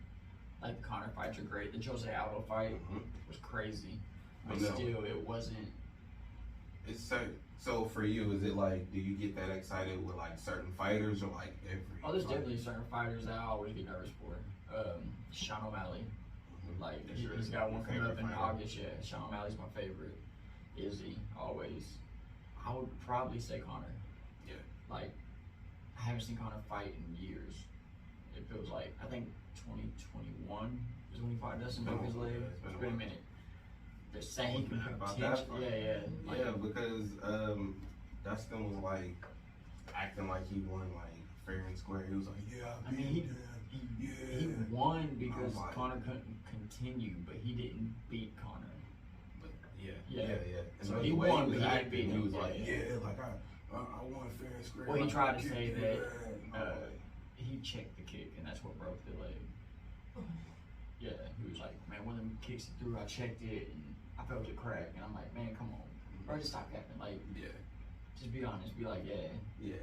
Like the Conor fights are great. The Jose Aldo fight was crazy, but I know. still, it wasn't. It's so for you, is it like, do you get that excited with like certain fighters or like every? Oh, there's fight? definitely certain fighters that I always get nervous for. Sean O'Malley, like That's your- he's got one your coming up favorite in fighter. August. Yeah, Sean O'Malley's my favorite. Izzy, always. I would probably say Conor. Yeah. Like, I haven't seen Conor fight in years. It feels like, I think 2021 is when he fought Dustin Joker's leg. Yeah, It's been a minute. They're saying he can mad about that potentially, fight. yeah. Yeah, because Dustin was like acting like he won like fair and square. He was like, yeah, I mean, he won because I'm like- Conor couldn't continue, but he didn't beat Conor. But yeah. Yeah. And So the he way won, he was but he didn't acting, beat he him. was Yeah, like, yeah. yeah, like I won fair and square. Well, he like, tried I to say kicked you, that, and I'm like, He checked the kick, and that's what broke the leg. Yeah, he was like, man, one of them kicks he threw, I checked it, and I felt it crack, and I'm like, man, come on, bro, just stop capping. Like, yeah. just be honest, be like, yeah. Yeah,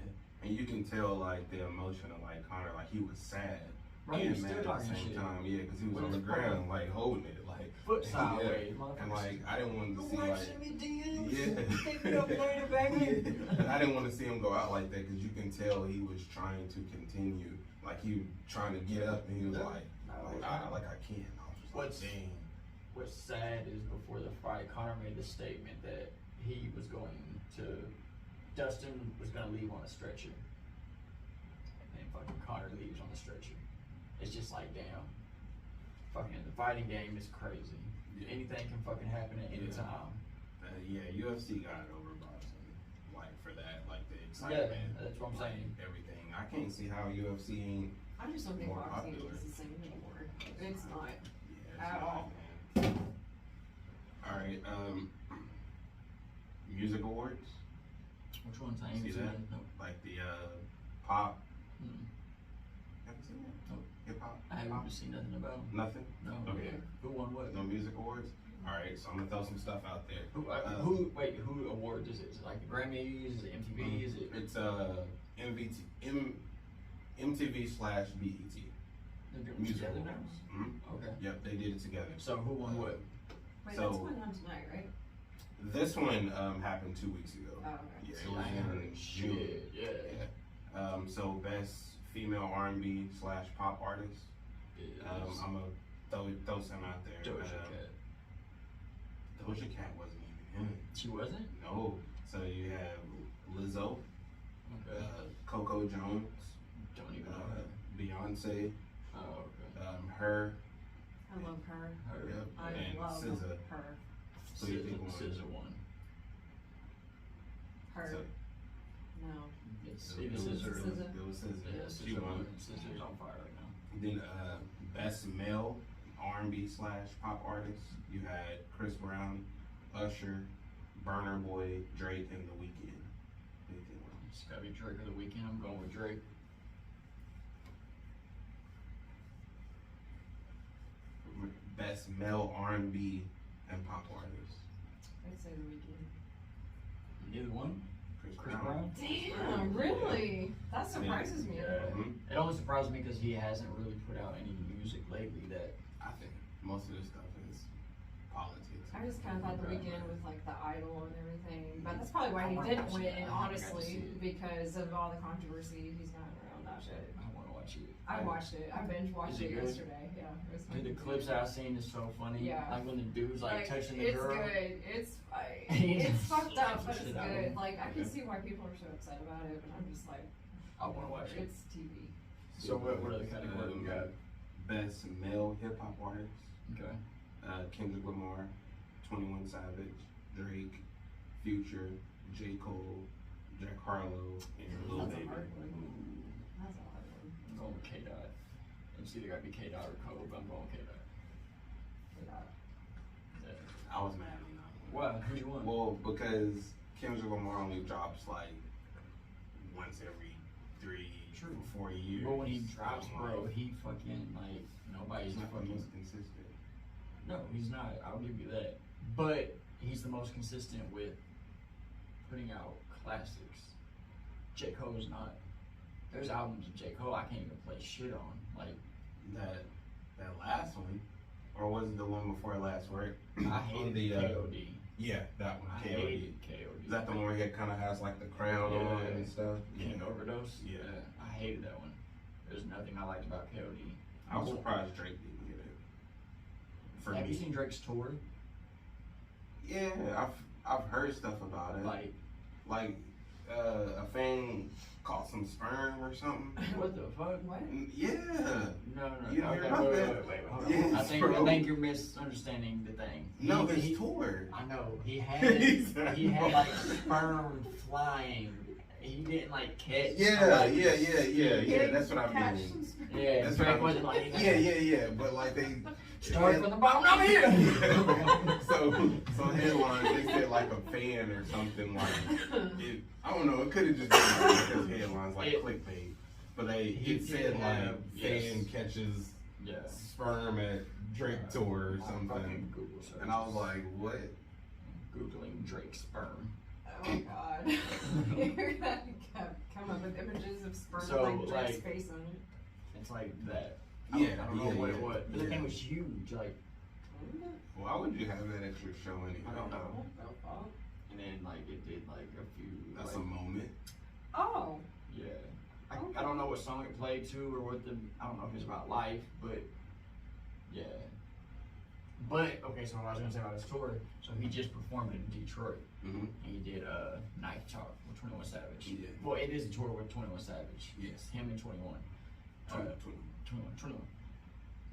and you can tell like the emotion of like Conor, like he was sad Bro, he and was mad still at the talking same shit. time. Yeah, because he was With on the his ground phone. like holding it, like Foot yeah. sideways, And motherfucker. like I didn't want to see Watch like me DMs. yeah, Pick me up later, baby. And I didn't want to see him go out like that because you can tell he was trying to continue, like he was trying to get up, and he was like I can't. I was just What's- like, dang. What's sad is before the fight, Conor made the statement that he was going to, Dustin was going to leave on a stretcher. And then fucking Conor leaves on the stretcher. It's just like, damn. Fucking, the fighting game is crazy. Yeah. Anything can fucking happen at any Yeah. time. Yeah, UFC got it over boxing, like for that, like the Yeah, excitement. that's what I'm like, saying. Everything. I can't see how UFC ain't. I just don't think More boxing popular. is the same anymore. It's not. Yeah, it's At not, all. man. All right. Music awards, Which one's I ain't See seen that? it. No. like the pop. Mm. Haven't seen that. Nope. Hip hop. I haven't seen nothing about him. Nothing. No. Okay. Who won what? No music awards. All right, so I'm gonna throw some stuff out there. Who award is it? Is it like the Grammys? Is it MTV? Is it? It's MTV / BET. They're doing it Music together awards. now? Mhm. Okay. Yep, they did it together. So who won what? Wait, So- that's going on tonight, right? This one happened 2 weeks ago. Oh, okay. Yeah, it See, was I ain't heard in shit. June. Yeah. So best female R&B / pop artist. Is I'm gonna throw some out there. Doja Cat. Doja Cat wasn't even in it. She wasn't? No. So you have Lizzo, Okay. Coco Jones, Don't even know her. Beyonce, Oh, okay. her, I love her. Her. yep, I and love SZA. her. So you think one? SZA won. Her. So- No. It's It even was SZA. SZA. It was SZA. Yeah, She SZA won. won. SZA's on fire right now. Then best male R&B / pop artist, you had Chris Brown, Usher, Burna Boy, Drake, and The Weeknd. Who do you think won? It's gotta be Drake or The Weeknd. I'm going with Drake. Best male R&B and pop artist, I'd say The Weeknd. Neither one. Chris Chris Brown. Brown. Damn, really? That surprises me. Yeah. Mhm. It only surprised me because he hasn't really put out any music lately that. I think most of this stuff is politics. I just kind of thought The Okay. Weeknd with like the Idol and everything, but that's probably why I he wanna didn't watch it. I win, haven't got to honestly, see it. because of all the controversy he's gotten around that shit. I want to watch it. I watched it. I binge watched Is it it good? yesterday. Yeah, it was Dude, the fucking clips good. that I've seen is so funny. Yeah. Like when the dude's like touching the it's girl. good. It's He it's just fucked up, slaps but the it's shit out of good. him. Like I can Okay. see why people are so upset about it, but I'm just like, I want to watch it. it's TV. So what are the categories we got? Best male hip hop artist, Okay. Kendrick Lamar, 21 Savage, Drake, Future, J. Cole, Jack Harlow, and Lil That's a Baby. hard one. That's a hard one. I'm going with K Dot. It's either got to be K Dot or Cole, but I'm going with K Dot. Yeah. Yeah. I was mad on that one. Why? Who you want? Well, because Kendrick Lamar only drops like once every 3 True. or 4 years. But when he drops, I'm bro, like, he fucking like nobody's he's not the fucking. most consistent. No, he's not. I'll give you that. But he's the most consistent with putting out classics. J. Cole's not. There's albums of J. Cole I can't even play shit on. Like that last one, or was it the one before last? Where I hated the KOD. yeah, that one. I KOD. hated KOD. Is that the one where he kind of has like the crown on and stuff? King Overdose? Yeah. I hated that one. There's nothing I liked about KOD. I was surprised Drake didn't get it. For Have me. you seen Drake's tour? Yeah, I've heard stuff about it. Like a fan caught some sperm or something. What the fuck? What? Yeah. No. You didn't hear Okay, about wait, that? wait, hold on. Yes, I bro. think you're misunderstanding the thing. No, his tour. I know he had Exactly. he had like sperm flying. He didn't like catch. Yeah. That's what I Catch mean. some sperm. Yeah, That's Drake what I wasn't mean. like Yeah. But like they Start from the bottom. I'm here. so headlines, they said like a fan or something like it, I don't know, it could have just been like because headlines like clickbait. But it said like fan catches Yeah. sperm at Drake tour or Fucking something. Google search. And I was like, what? Googling Drake sperm. Oh my god. You're gonna come up with images of sperm So, with like Drake's like- face on it. It's like that. I Yeah, don't know what it was. But the yeah. thing was huge. Like, Why would you have that at your show anyway? I don't know. Oh. and then like it did like a few. That's like, a moment. Oh. Yeah. I don't know what song it played to or what I don't know if it's about life, but yeah. But okay, so what I was gonna say about his tour, so he just performed in Detroit Mm-hmm. and he did Knife Talk with 21 Savage. Yeah. Well, it is a tour with 21 Savage. Yes. Him and 21. 21.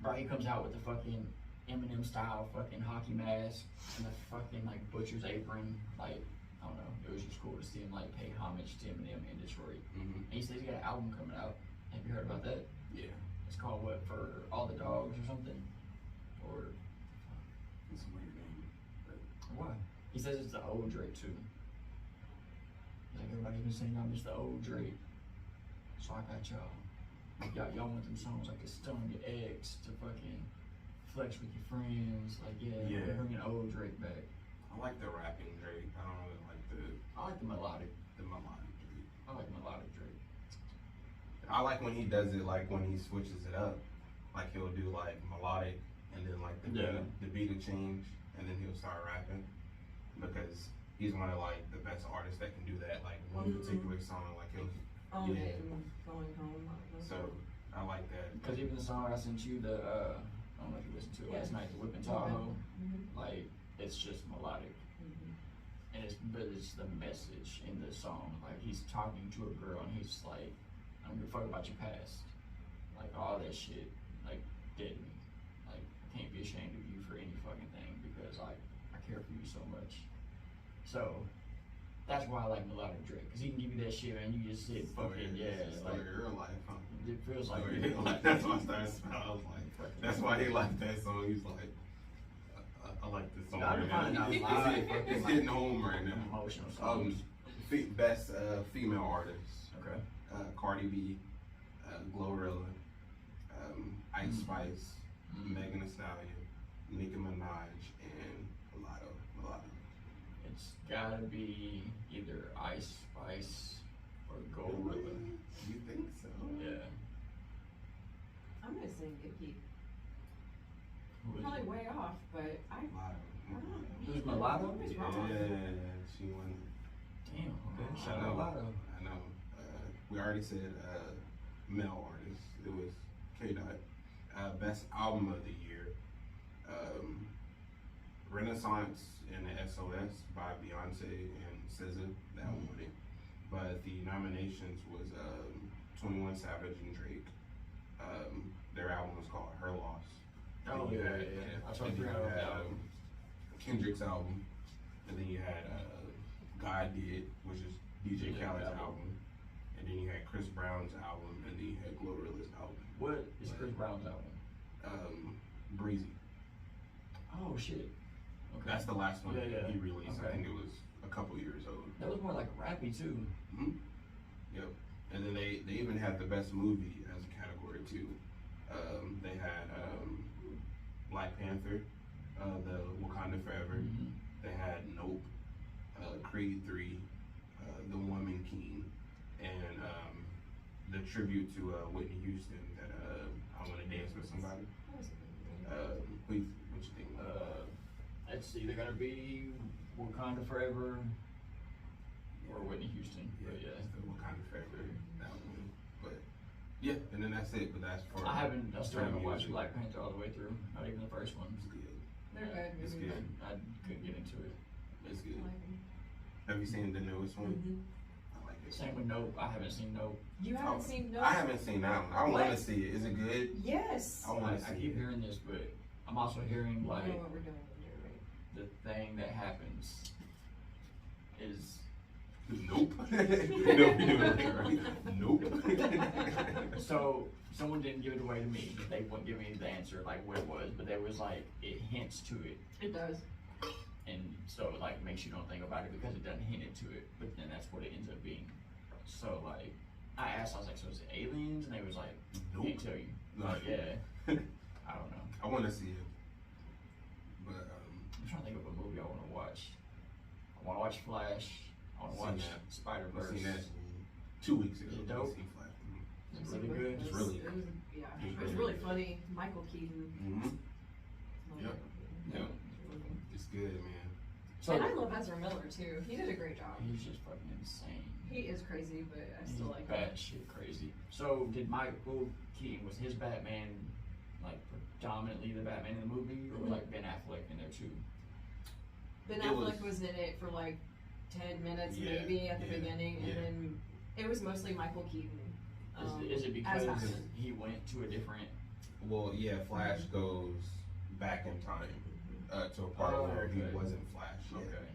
Bro, he comes out with the fucking Eminem style fucking hockey mask and the fucking like butcher's apron. Like, I don't know. It was just cool to see him like pay homage to Eminem in Detroit. Mm-hmm. And he says he got an album coming out. Have you heard about that? Yeah. It's called what, For All the Dogs or something? Or It's a weird name. what? He says it's the old Drake too. He's like, everybody's been saying I miss the old Drake. So I got y'all. Y'all want them songs like to stone your ex, to fucking flex with your friends. Like, yeah. Yeah. Bringing old Drake back. I like the rapping Drake. I don't really like I like the melodic. the melodic Drake. I like melodic Drake. I like when he does it, like when he switches it up. Like he'll do like melodic and then like the beat will change and then he'll start rapping. Because he's one of like the best artists that can do that. Like one particular song, like he'll It and going home. so I like that. Because even the song I sent you, I don't know if you listened to it last night, the Whippin' Tahoe, like, it's just melodic. And but it's the message in the song. Like, he's talking to a girl and he's like, I don't give a fuck about your past. Like, all that shit, like, dead me. Like, I can't be ashamed of you for any fucking thing because, like, I care for you so much. So, that's why I like melodic Drake, because he can give you that shit and you just sit fucking, Story like, of your life, huh? it feels like Story of your life. That's why I started smiling. I was like, that's why he liked that song. He's like, I like this song Yeah, I right find now. out It's, live, it's, fucking, it's like, hitting home right now. emotional songs. Best female artist. Okay. Cardi B, Glorilla, Ice Spice, Megan Thee Stallion, Nicki Minaj, and Mulatto. It's gotta be either Ice Spice or Glorilla. You think so? Yeah. I'm gonna say Nicki. Who is Probably it? way off, but I don't Mulatto. know. Who's Mulatto? What is Yeah, wrong? she won. Damn, okay. I Shout know. out Mulatto. I know. We already said male artist. It was K Dot. Best album of the year. Renaissance and the SOS by Beyonce and SZA. That won it. But the nominations was 21 Savage and Drake. Their album was called Her Loss. Oh, And you yeah, had- yeah. I and tried to you figure out had, that album. Kendrick's album, and then you had God Did, which is DJ Yeah, Khaled's album. album, and then you had Chris Brown's album, and then you had Glorilla's album. What is Chris Brown's album? Breezy. Oh shit. Okay. That's the last one Yeah. he released. I Okay. think it was a couple years old. That was more like rappy too. Yep. And then they even had the best movie as a category too. They had Black Panther, the Wakanda Forever. Mhm. They had Nope, Creed 3, tribute to Whitney Houston that I Want to Dance with Somebody. What you think? It's either gonna be Wakanda Forever or Whitney Houston. But yeah. It's the Wakanda Forever album. But yeah, and then that's it. But that's for. I still haven't watched music. Black Panther all the way through. Not even the first one. It's good. They're good. It's movies. good. I couldn't get into it. It's good. I like 'em. Have you seen the newest one? Mhm. I like it. Same with Nope. I haven't seen Nope. You haven't seen no? I haven't seen that one. I What? want to see it. Is it good? Yes. I want to I see keep it. hearing this, but I'm also hearing You like know what we're doing here, right? the thing that happens is Nope. Nope. You doing it right? Nope. so someone didn't give it away to me. They wouldn't give me the answer like what it was, but there was like it hints to it, It does. and so it like makes you don't think about it because it doesn't hint it to it, but then that's what it ends up being. So like I asked, I was like, so is it aliens? And they was like, Nope. can't tell you. Like, yeah, I don't know. I want to see it. But I'm trying to think of a movie I want to watch. I want to watch Flash. I want to Seen watch that. Spider I've Verse. seen that 2 weeks ago. Is it dope? I seen Flash. It's really good. It's really It was, yeah, It's it was really funny. Michael Keaton. Mm-hmm. Love Yep. Michael Keaton. Yep. It's really good. It's good, man. So And I love Ezra Miller too. He did a great job. he's just fucking insane. He is crazy, but I He's still like him. batshit crazy. So did Michael Keaton, was his Batman like predominantly the Batman in the movie, or was like Ben Affleck in there too? Ben It Affleck was- was in it for like 10 minutes Yeah, maybe at the yeah, beginning, and yeah. then it was mostly Michael Keaton. Is it as because Batman. he went to a different? Well, yeah, Flash goes back in time to a part Oh, where he okay. wasn't Flash yet. Okay.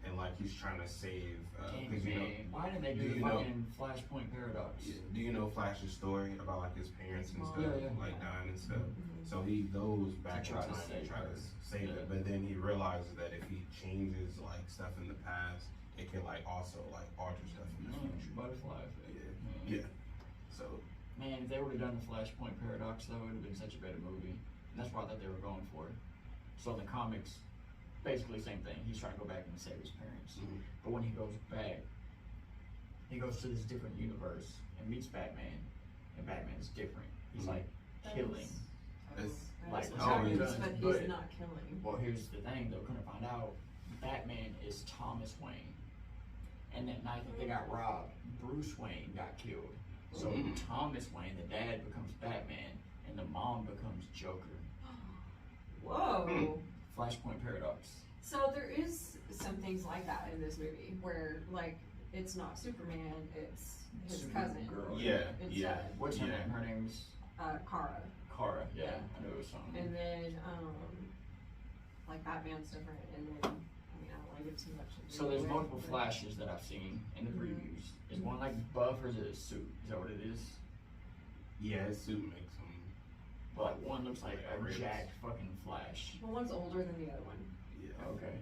And like he's trying to save, Dang, because you know, man. Why didn't they do do the you know- fucking Flashpoint Paradox? do you know Flash's story about like his parents and His stuff, mom. Yeah, yeah. like dying and stuff? Mhm. So he goes back in try to time save and try her. to save Yeah. it, but then he realizes that if he changes like stuff in the past, it can like also like alter stuff in the future. Butterfly effect. Yeah. Yeah. So Man, if they would have done the Flashpoint Paradox, though, it would have been such a better movie. And that's what I thought they were going for. So in the comics, basically same thing. He's trying to go back and save his parents. Mhm. But when he goes back, he goes to this different universe and meets Batman. And Batman's different. He's Mhm. like killing. It's- like, Like, oh, but he's- he's but- not killing. Well, here's the thing, though. Couldn't find out. Batman is Thomas Wayne. And that night that they got robbed, Bruce Wayne got killed. So Mhm. Thomas Wayne, the dad, becomes Batman, and the mom becomes Joker. Whoa. Flashpoint Paradox. So there is some things like that in this movie where like it's not Superman, it's his cousin. Supergirl. yeah, Instead. yeah. What's her yeah. name? Her name's Kara. Kara. Yeah, Yeah. I knew it was something. And then like Batman's different, and then I mean I don't want to give too much. So there's away, multiple but- flashes that I've seen in the Mhm. previews. Is one like buff or is it a suit? Is that what it is? Yeah, his suit makes him. But like one looks like a Ribs. jacked fucking Flash. Well, one's older than the other one. Yeah. Okay.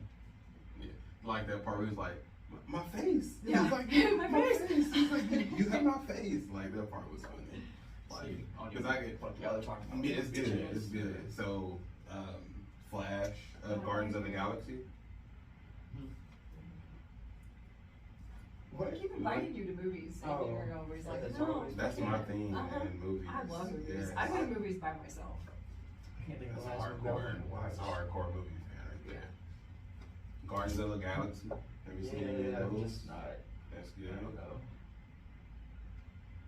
Like that part where he's like, my face. Yeah. He's like, My my face." face. He's like, you have my face. Like that part was funny. Like, See, on cause your I get. fuck y'all are talking about. Yeah, it's good. bitches. It's good. So, Flash, Guardians of the Galaxy. I keep inviting you to movies, and Oh, you're always like, that's no. always- That's I my can't." thing Uh-huh. in movies. I love movies. Yes. I go to movies by myself. I can't think of That's the a last movie I hardcore. went and That's a watched. hardcore movie fan right there. Guardians of the Galaxy. Have you seen any Yeah, of I'm those? just not. That's I good. don't know.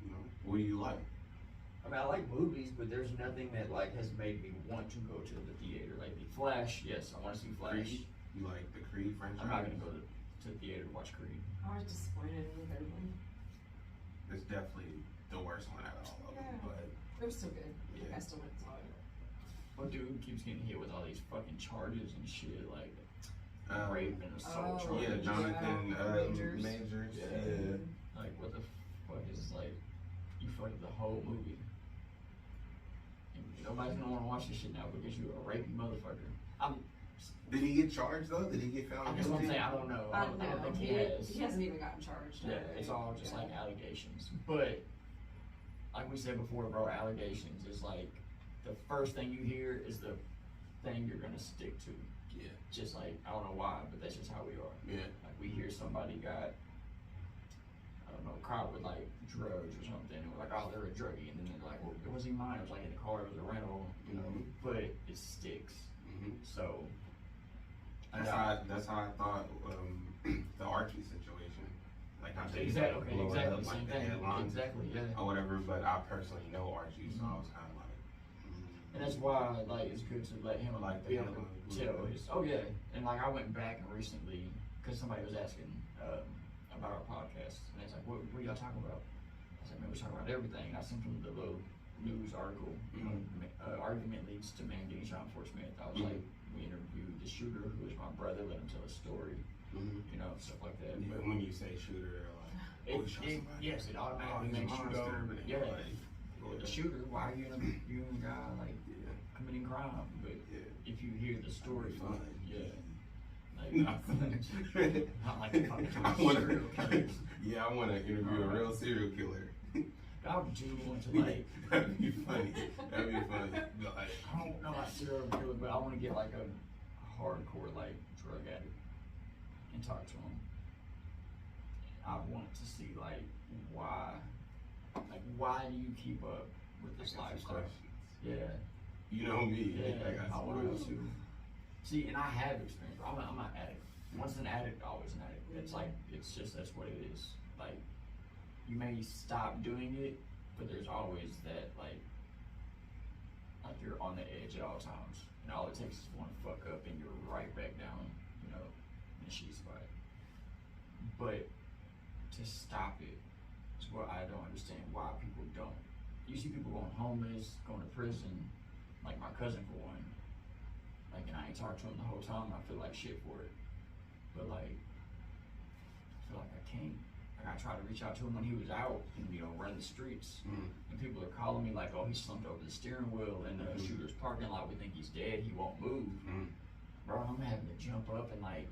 You know, what do you like? I mean, I like movies, but there's nothing that like has made me want to go to the theater. Like the Flash, yes, I want to see Flash. Creed? You like the Creed franchise? I'm not gonna go to the theater to watch Creed. I was disappointed in the third one. It's definitely the worst one out of all of them, Yeah. but It was still good. Yeah. I still went and saw it. What dude keeps getting hit with all these fucking charges and shit, like um, rape and assault Oh, charges? yeah, Jonathan Majors. Majors. Yeah. Yeah. Like what the fuck is like? You fucked up the whole movie. And nobody's gonna wanna watch this shit now because you're a rapey motherfucker. Did he get charged though? Did he get found I'm just gonna guilty? say I don't know. I I don't don't know. think he He has. hasn't even gotten charged. Yeah, it's all just Yeah. like allegations. But like we said before, bro, allegations is like the first thing you hear is the thing you're gonna stick to. Yeah. Just like I don't know why, but that's just how we are. Yeah. Like we hear somebody got I don't know, caught with like drugs or something, and we're like, oh, they're a druggie, and then they're like, well, it wasn't even mine. It was like in the car. It was a rental, you know. But it sticks. So. That's how I thought the Archie situation. Like how they Exactly. blow it up, Same like the thing. headlines Exactly. Yeah. or whatever. But I personally know Archie, so I was kind of like. And that's why, like, it's good to let him, like, be able to tell his, oh yeah, and like, I went back and recently, cause somebody was asking, about our podcast, and it's like, what are y'all talking about? I said, man, we're talking about everything, and I sent them the little news article, you know, argument leads to man getting shot in Fort Smith. I was like, we interviewed the shooter, who was my brother, let him tell a story, you know, stuff like that. But when you say shooter, they're like, yes, it automatically makes you go, yeah. The shooter, why are you interviewing a guy like committing crime? But if you hear the story, like, not like the fucking I want serial killers. I want to interview a real serial killer. I would do want to like. That'd be funny. That'd be funny. But like, I don't know about serial killer, but I want to get like a hardcore like drug addict and talk to him. I want to see like why do you keep up with this lifestyle? Yeah. You know me. Yeah, I want to see, and I have experience. I'm an addict. Once an addict, always an addict. It's like that's what it is. Like you may stop doing it, but there's always that like you're on the edge at all times, and all it takes is one fuck up, and you're right back down, you know, in the sheet spot. But to stop it is what I don't understand why people don't. You see people going homeless, going to prison, like my cousin for one. Like, and I ain't talked to him the whole time, and I feel like shit for it. But like, I feel like I can't. Like, I tried to reach out to him when he was out and, you know, running the streets. And people are calling me like, oh, he slumped over the steering wheel in the shooter's parking lot. We think he's dead. He won't move. Bro, I'm having to jump up and like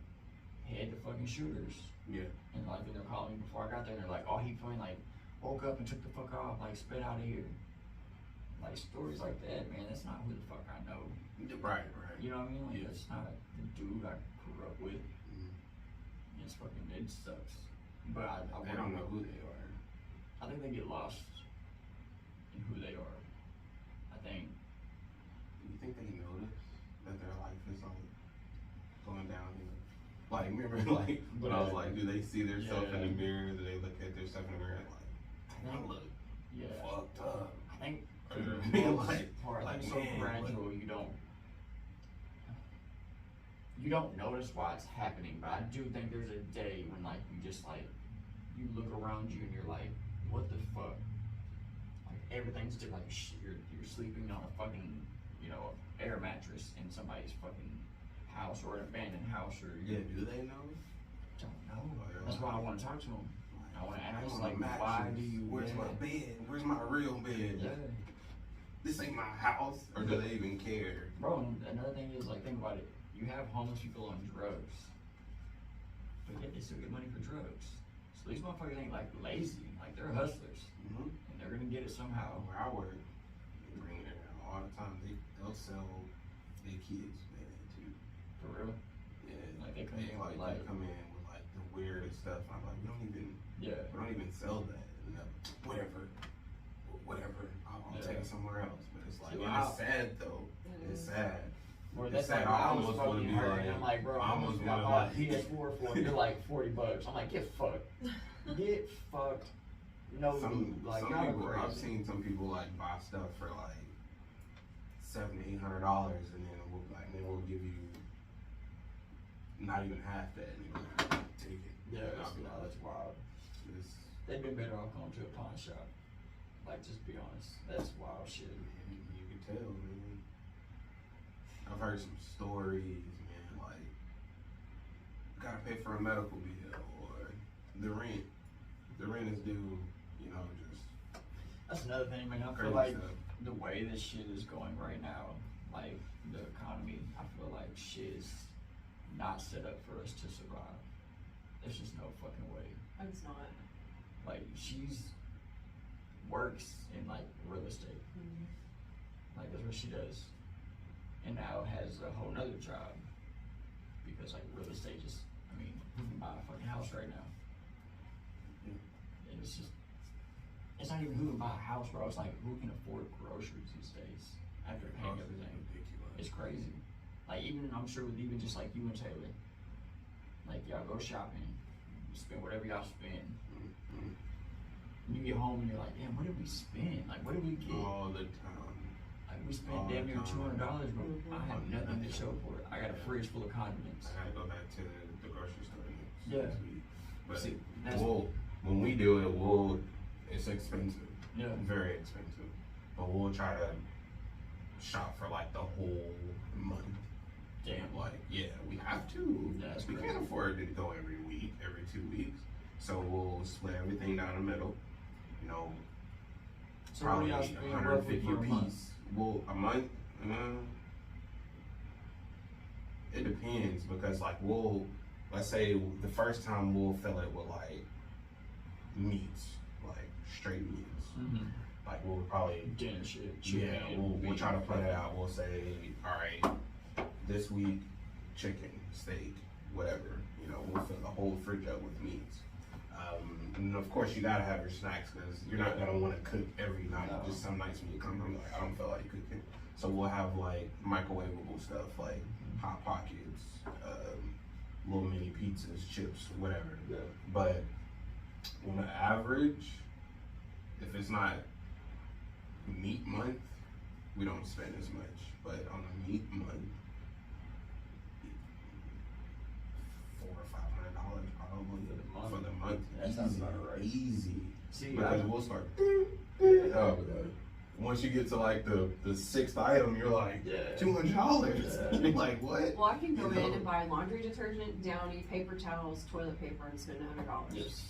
head to fucking shooters. Yeah. And like, then they're calling me before I got there, and they're like, oh, he fucking like woke up and took the fuck off, like spit out of here. Like stories like that, man, that's not who the fuck I know. Right. You know what I mean? Like, that's not the dude I grew up with. It's fucking, it sucks. But I don't know who they are. I think they get lost in who they are. I think. Do you think they notice that their life is like going downhill? Like, remember, like, when I was like, do they see themselves in the mirror? Do they look at themselves in the mirror and like, I look fucked up? I think for the most part, like, so gradual, you don't notice why it's happening, but I do think there's a day when like you just like you look around you and you're like, what the fuck? Like everything's just like you're sleeping on a fucking, you know, air mattress in somebody's fucking house or an abandoned house or do they know? Don't know. That's why I want to talk to them. I want to ask like, mattress. why do you? Where's my bed? Where's my real bed? Yeah. This ain't my house. Or do they even care? Bro, and another thing is like, think about it. You have homeless people on drugs, but yet they still get money for drugs. So these motherfuckers ain't like lazy, like they're hustlers, and they're gonna get it somehow. Where I work, they bring it around all the time. They'll sell their kids, man, too. For real? Yeah. Like they come in with they come in with like the weirdest stuff. I'm like, we don't even sell that. No, whatever. I'll take it somewhere else. But it's like, it's sad though. It's sad. Bro, that's sad. like, I I was almost fucking wanna be hurt, like, and I'm like, bro, I almost I wanna bought like- PS4 for you're like $40. I'm like, get fucked. Get fucked. No, Some like, y'all are people, crazy. I've seen some people like buy stuff for like $700-800, and then we'll give you not even half that, and you're like, take it. Yeah, And I'll be like, that's wild. It's, They'd been better off going to a pawn shop. Like, just be honest. That's wild shit. man, you can tell, man. I've heard some stories, man, like gotta pay for a medical bill or the rent. The rent is due, you know, just That's another thing, man. I feel crazy like stuff. the way this shit is going right now, like the economy, I feel like shit is not set up for us to survive. There's just no fucking way. It's not. Like, she's works in like real estate. Like, that's what she does. And now has a whole nother job. Because like real estate just, I mean, you can buy a fucking house right now. And it's just, it's not even who can buy a house, bro. It's like who can afford groceries these days after paying everything. Ridiculous. It's crazy. Like even I'm sure with even just like you and Taylor, like y'all go shopping, you spend whatever y'all spend. And you get home and you're like, damn, what did we spend? Like what did we get? All the time. Like we spent all damn the near time. $200, bro. Mhm. I have nothing to show for it. I got a fridge full of condiments. I gotta go back to the grocery store next Yeah. week. But See, that's when we do it, it's expensive. yeah. Very expensive. But we'll try to shop for like the whole month. Damn. Like, yeah, we have to. Yeah, that's we crazy. can't afford to go every week, every 2 weeks. So we'll split everything down the middle. You know, So what do probably y'all spend roughly 150 for a a month? piece. Well, a month, it depends because like let's say the first time we'll fill it with like meats, like straight meats. Mm-hmm. Like we'll probably Dinner shit. yeah, chicken, we'll try to beef. plan it out. We'll say, all right, this week, chicken, steak, whatever. You know, we'll fill the whole fridge up with meats. And of course, you gotta have your snacks because you're not gonna want to cook every night. No. Just some nights when you come home, like I don't feel like cooking. So we'll have like microwavable stuff, like hot pockets, little mini pizzas, chips, whatever. Yeah. But on the average, if it's not meat month, we don't spend as much. But on a meat month, $400 or $500 probably for the month. That sounds Easy, about right. Easy. See, Because I, we'll start. Oh, once you get to like the sixth item, you're like Yeah. $200. Yeah. You're like, what? Well, I can go You know? in and buy laundry detergent, Downy, paper towels, toilet paper, and spend $100. yes.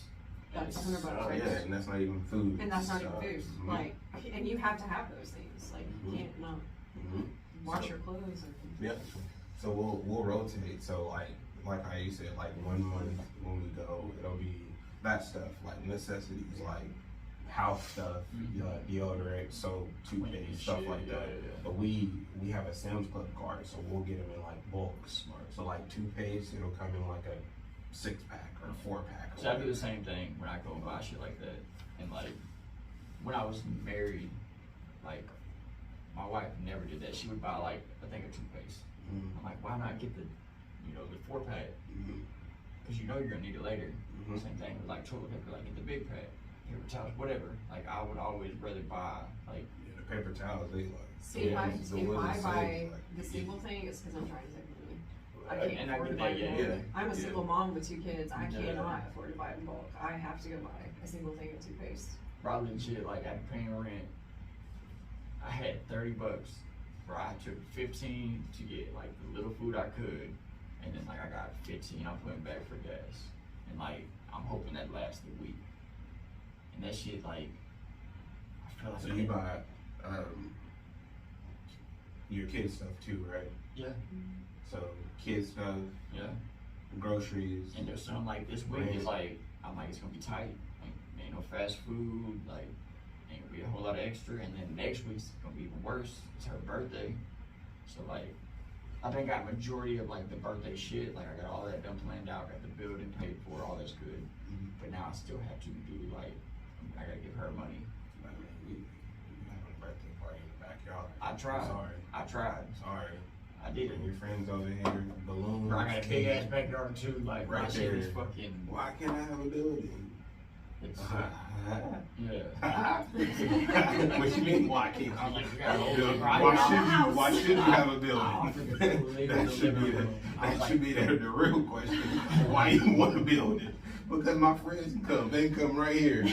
That's It's, $100, Oh right? yeah, and that's not even food. And that's not even So, food. mhm. Like, and you have to have those things. Like, you Mhm. can't not Mhm. wash So- your clothes. Or, Yep. So we'll rotate. So like how you said, like 1 month when we go, it'll be that stuff, like necessities, like house stuff, deodorant, soap, toothpaste, stuff Shit, like that. yeah. But we have a Sam's Club card, so we'll get them in like bulks. Smart. So like toothpaste, it'll come in like a 6-pack or a 4-pack. So I do the same thing when I go and buy shit like that. And like, when I was married, like, my wife never did that. She would buy like a thing of toothpaste. Mhm. I'm like, why not get the 4-pack? Mhm. Because you know you're gonna need it later. Mhm. Same thing with like toilet paper, like get the big pack, paper towels, whatever. Like I would always rather buy like Yeah, the paper towels, they like. see, Yeah, if the I ones that buy say, like, the single thing, it's because I'm trying to save money. I and can't I afford to get buy that, in yeah. bulk. I'm a Yeah. single mom with 2 kids. I Yeah. cannot afford to buy in bulk. I have to go buy a single thing of toothpaste. probably legit like after paying rent, I had $30 where I took 15 to get like the little food I could, and then like I got 15 I'm putting back for gas, and like I'm hoping that lasts the week. And that shit like I feel like So you buy your kids stuff too, right? yeah, So kids stuff, yeah. groceries. And there's some like this week is like I'm like it's gonna be tight. Like ain't no fast food, like ain't gonna be a whole lot of extra. And then next week's gonna be even worse. It's her birthday, so like I think I got majority of like the birthday shit. Like I got all that done planned out, got the building paid for, all that's good. Mhm. But now I still have to do like I gotta give her money. I mean, we having a birthday party in the backyard. I tried. I tried. Sorry. I did And it. your friends over here, balloons. Bro, I got a big cake. ass backyard too. Like my Right shit is there. fucking. Why can't I have a building? It's, Yeah. What you mean? Why can't I'm you? like, you gotta hold Yeah, it right why now. should you? Why should you have a I building? offered to live in That the should be living the room. I was that like, should be the real question. Why you want to build it? Because my friends can come. They can come right here.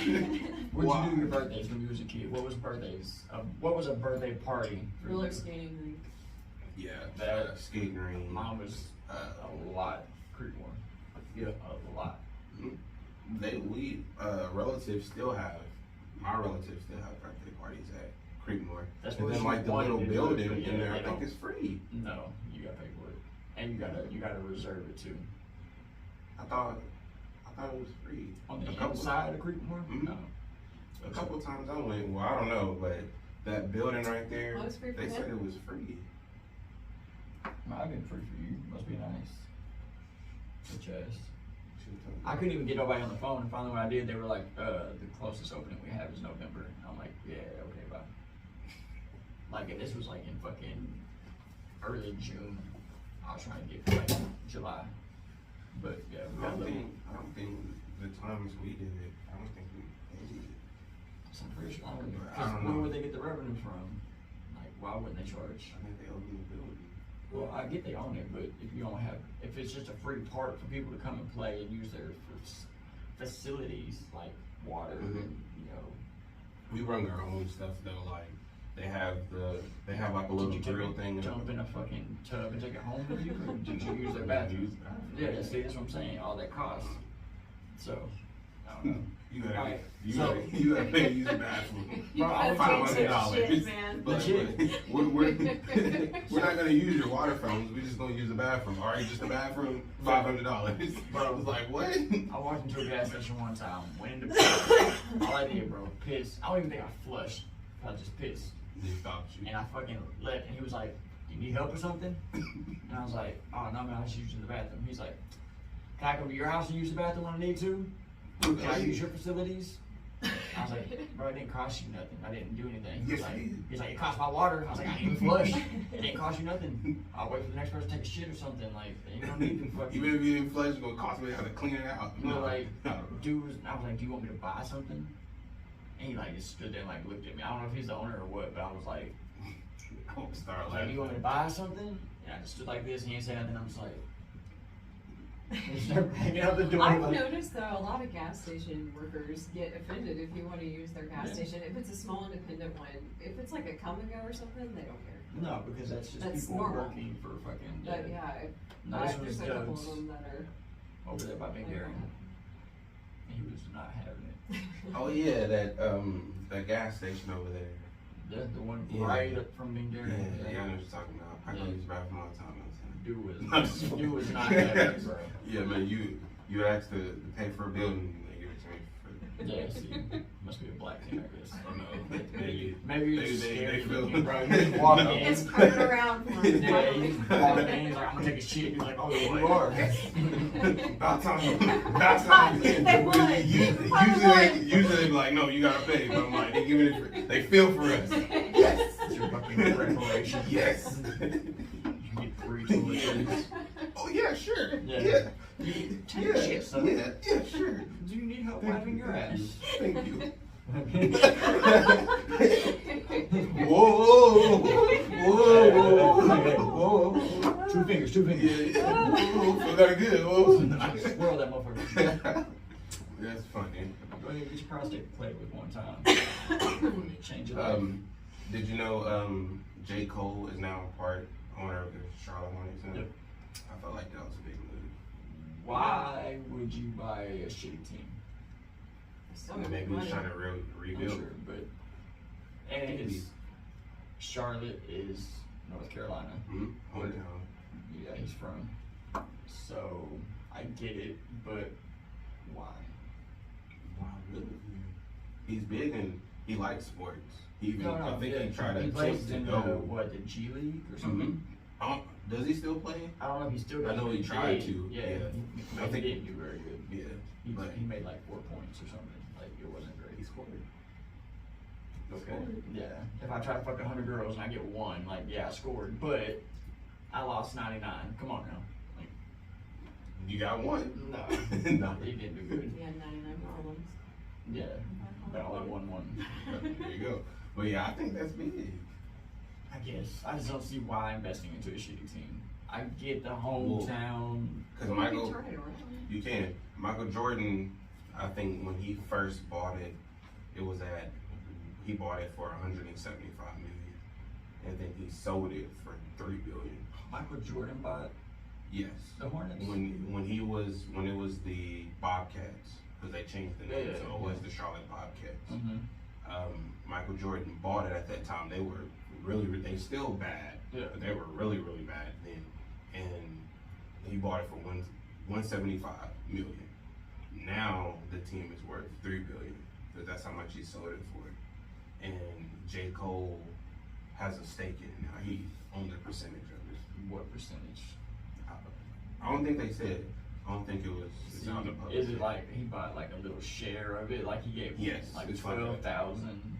Where'd Why? you do your birthdays when you was a kid? What was birthdays? What was a birthday party? for Roller you? skating rink. Yeah, That- skating ring. Mine was a lot. Creekmore. Yeah. A lot. We relatives still have, my relatives still have birthday parties at Creekmore. That's And what then she like the wanted little to do, building but yeah, in there, they I think don't. it's free. No, you gotta pay for it, and you gotta reserve it too. I thought it was free. On the A couple inside of Creekmore? Mhm. No. A couple times I went. Well, I don't know, but that building right there, Oh, it's free for they said him? it was free. Might have been free for you. Must be nice. Good chest. I couldn't even get nobody on the phone, and finally when I did, they were like, the closest opening we have is November. And I'm like, yeah, okay, bye. Like, and this was like in fucking early June. I was trying to get for like July. But yeah, we got a little. I don't think the times we did it, I don't think we paid it. So I'm pretty sure. I don't Because know. where would they get the revenue from? Like, why wouldn't they charge? I think they own the building. Well, I get they own it, but if you don't have, if it's just a free park for people to come and play and use their facilities like water and We run our own stuff though, like they have like a little did you grill thing. jump in a fucking tub and take it home with you, or did you use their bathroom? Yeah, see, that's what I'm saying. All that costs. So, I don't know. You gotta, Alright, you so- gotta, you gotta pay to use the bathroom. You Bro, I gotta was pay $500. some shit, man. But Legit. we're not gonna use your water fountains. We're just gonna use the bathroom. All right, just the bathroom, $500. Bro, I was like, what? I walked into a gas station one time, went into all I did, bro, piss. I don't even think I flushed. I just pissed. They stopped you. And I fucking left, and he was like, "Do you need help or something?" And I was like, "Oh no, man, I just used the bathroom." He's like, "Can I come to your house and use the bathroom when I need to? Can I use your facilities?" I was like, "Bro, it didn't cost you nothing. I didn't do anything." Yes, it did. He's like, "It cost my water." I was like, "I didn't even flush. It didn't cost you nothing. I'll wait for the next person to take a shit or something. Like, you don't need to fucking." Even if you didn't flush, it's gonna cost me how to clean it out. You know, like, No. dude was, I was like, "Do you want me to buy something?" And he like just stood there and like looked at me. I don't know if he's the owner or what, but I was like, I won't start "Like, laughing. do you want me to buy something?" And I just stood like this, and he didn't say nothing. I'm just like, just started banging out the door. I've like, noticed though, a lot of gas station workers get offended if you want to use their gas Yeah. station. If it's a small independent one, if it's like a come and go or something, they don't care. no, because that's just That's people normal. working for fucking. But yeah, No, this was there's a couple Doug's of them that are. over there by Big Dairy. And he was not having it. Oh yeah, that gas station over there. The one Yeah. right up from Big Dairy. Yeah, I know what you're talking about. I go use the bathroom all the time. Dude was not having it, bro. Yeah, man, you asked to pay for a building, and they give it to me for free. Yeah, see, must be a black thing, I guess. I don't know. Maybe. Maybe you're They- just they- scared. they feel- looking, bro. You just walk No. in. It's coming around for them. Yeah, you just walk in. He's like, "I'm gonna take a shit." You're like, "Oh yeah, you are." About time. About time. They won. Usually they be like, no, you gotta pay. But I'm like, they give it free. They feel for us. Yes. It's your fucking reparation. Yes. You get 3 toiletries. Oh yeah, sure. Yeah. Yeah. Take Yeah. a shit, son. Yeah. Yeah. Sure. Do you need help Thank wiping you, your thank ass? you, Thank you. Whoa, whoa, whoa, whoa. Two fingers. Yeah. Whoa, feel kinda good. Whoa. Swirl that motherfucker. That's funny. Go ahead and get your prostate played with one time. Change it up. Did you know J. Cole is now owner of the Charlotte Hornets? And Yep. I felt like that was a big move. Why would you buy a shitty team? Still And gonna make maybe he's money. trying to I'm rebuild. sure, but and it's Charlotte is North Carolina. Mm-hmm. Hometown. Yeah, he's from. So I get it, but why? Wow, really? He's big and he likes sports. He even, No, I think yeah, he tried he to plays take to in go. the G League or something. Does he still play? I don't know if he still I does. know but he tried did. to, Yeah, yeah. He, I think- he didn't do very good. Yeah. He, But he made like 4 points or something. Like it wasn't he great. scored. Okay. Yeah. If I try to fuck 100 girls and I get 1, like yeah, I scored, but I lost 99. Come on now. Like, You got one. no, No. he didn't do good. He had 99 problems. Yeah, but I only won 1. There you go. But yeah, I think that's big. I guess I just don't see why investing into a shitty team. I get the hometown. Because You Michael, turn it around. you can. Michael Jordan, I think when he first bought it, he bought it for 175 million, and then he sold it for 3 billion. Michael Jordan bought Yes. the Hornets. When it was the Bobcats, because they changed the name, Yeah, so it was the Charlotte Bobcats. Mm-hmm. Michael Jordan bought it at that time. They were they still bad, Yeah. but they were really bad then. And he bought it for 175 million. Now the team is worth 3 billion, because that's how much he sold it for. And J. Cole has a stake in it now. He owns a percentage of it. What percentage? I don't think they said. I don't think it was. It's not the public. Is it like he bought like a little share of it? Like he gave Yes, like it's like that. 12,000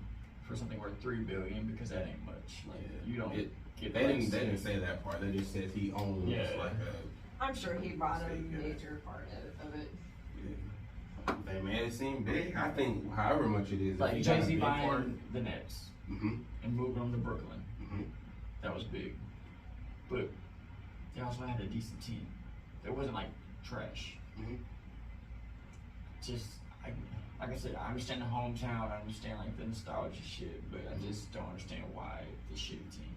for something worth $3 billion, because that ain't much. Like Yeah. you don't It- get. They like didn't. They didn't say that part. They just said he owns Yeah. like a. I'm sure he bought a Stake, yeah. major part of it. Yeah. They made it seem big. I think however much it is. if Like he got a Jay-Z big part- buying the Nets Mhm. and moving them to Brooklyn. Mhm. That was big. But they also had a decent team. It wasn't like trash. Mhm. Just, like I said, I understand the hometown, I understand like the nostalgia shit, but I just don't understand why the shitty team.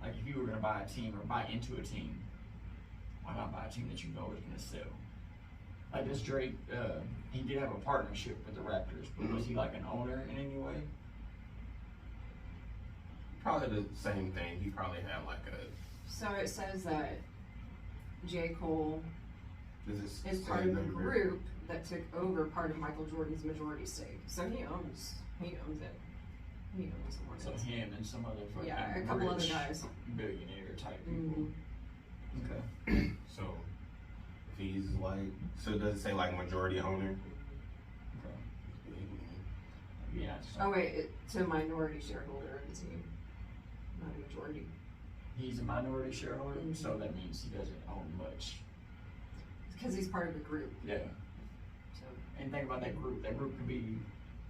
Like if you were gonna buy a team or buy into a team, why not buy a team that you know is gonna sell? Like this Drake, he did have a partnership with the Raptors, but was he like an owner in any way? Probably the same thing. He probably had like a. So it says that J. Cole Does it is say part of the number? group that took over part of Michael Jordan's majority stake. So he owns it. He owns more So of it. him and some other fucking Yeah, a couple other rich guys. billionaire type people. Mhm. Okay. So if he's like, so does it say like majority owner? Okay. Yeah. Just, Oh wait, it's a minority shareholder of the team, not a majority. he's a minority shareholder, Mhm. so that means he doesn't own much. Because he's part of the group. Yeah. So And think about that group. That group could be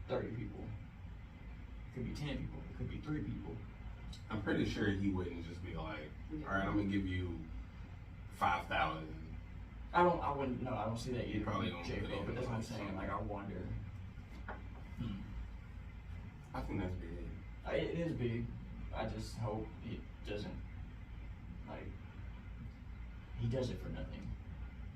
30 people. It could be 10 people. It could be 3 people. I'm pretty sure he wouldn't just be like, yeah. all right, I'm gonna give you 5,000. I wouldn't. No, I don't see that He either. probably with don't J. put Cole, it but that's what I'm in saying. something. Like I wonder. I think that's big. It is big. I just hope it doesn't. Like he does it for nothing.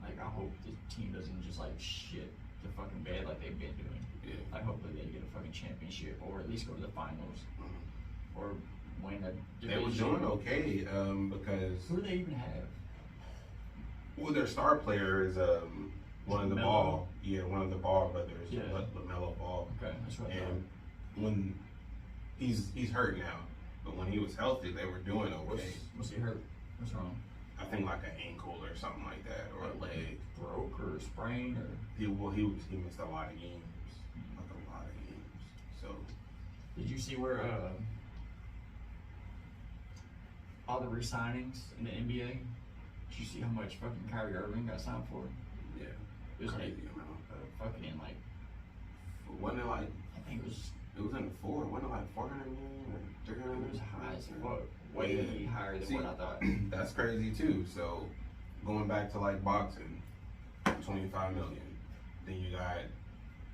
Like I hope the team doesn't just like shit the fucking bed like they've been doing. Yeah. Like hopefully they get a fucking championship or at least go to the finals Mhm. or win a They were division. doing okay because Who do they even have? well, their star player is one of the Melo? one of the Ball brothers, Yeah. LaMelo Ball, Okay, that's what I thought. and when he's hurt now, but when he was healthy, they were doing okay. What's he hurt? What's wrong? I think like an ankle or something like that, or a leg. Broke or sprain or? He missed a lot of games, like a lot of games. So Did you see where all the re-signings in the NBA? Did you see how much fucking Kyrie Irving got signed for? yeah, It was like crazy amount. fucking like Wasn't it like I think it was in the four? Wasn't it like 400 million or 300? it was high as fuck, way Yeah. higher than See, what I thought. That's crazy too. So going back to like boxing, 25 million. Then you got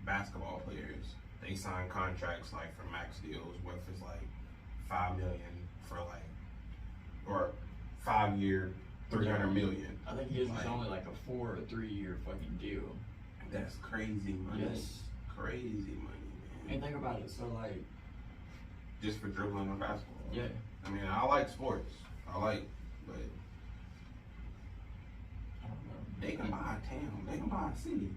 basketball players. They sign contracts like for max deals, whether it's like 5 million for like, or 5 year, 300 million. I think his was Like- only like a 4 or 3 year fucking deal. That's crazy money. Yes. Crazy money, man. And think about it. So like, Just for dribbling on basketball. yeah, I mean, I like sports. But I don't know. they can buy a town. They can buy a city.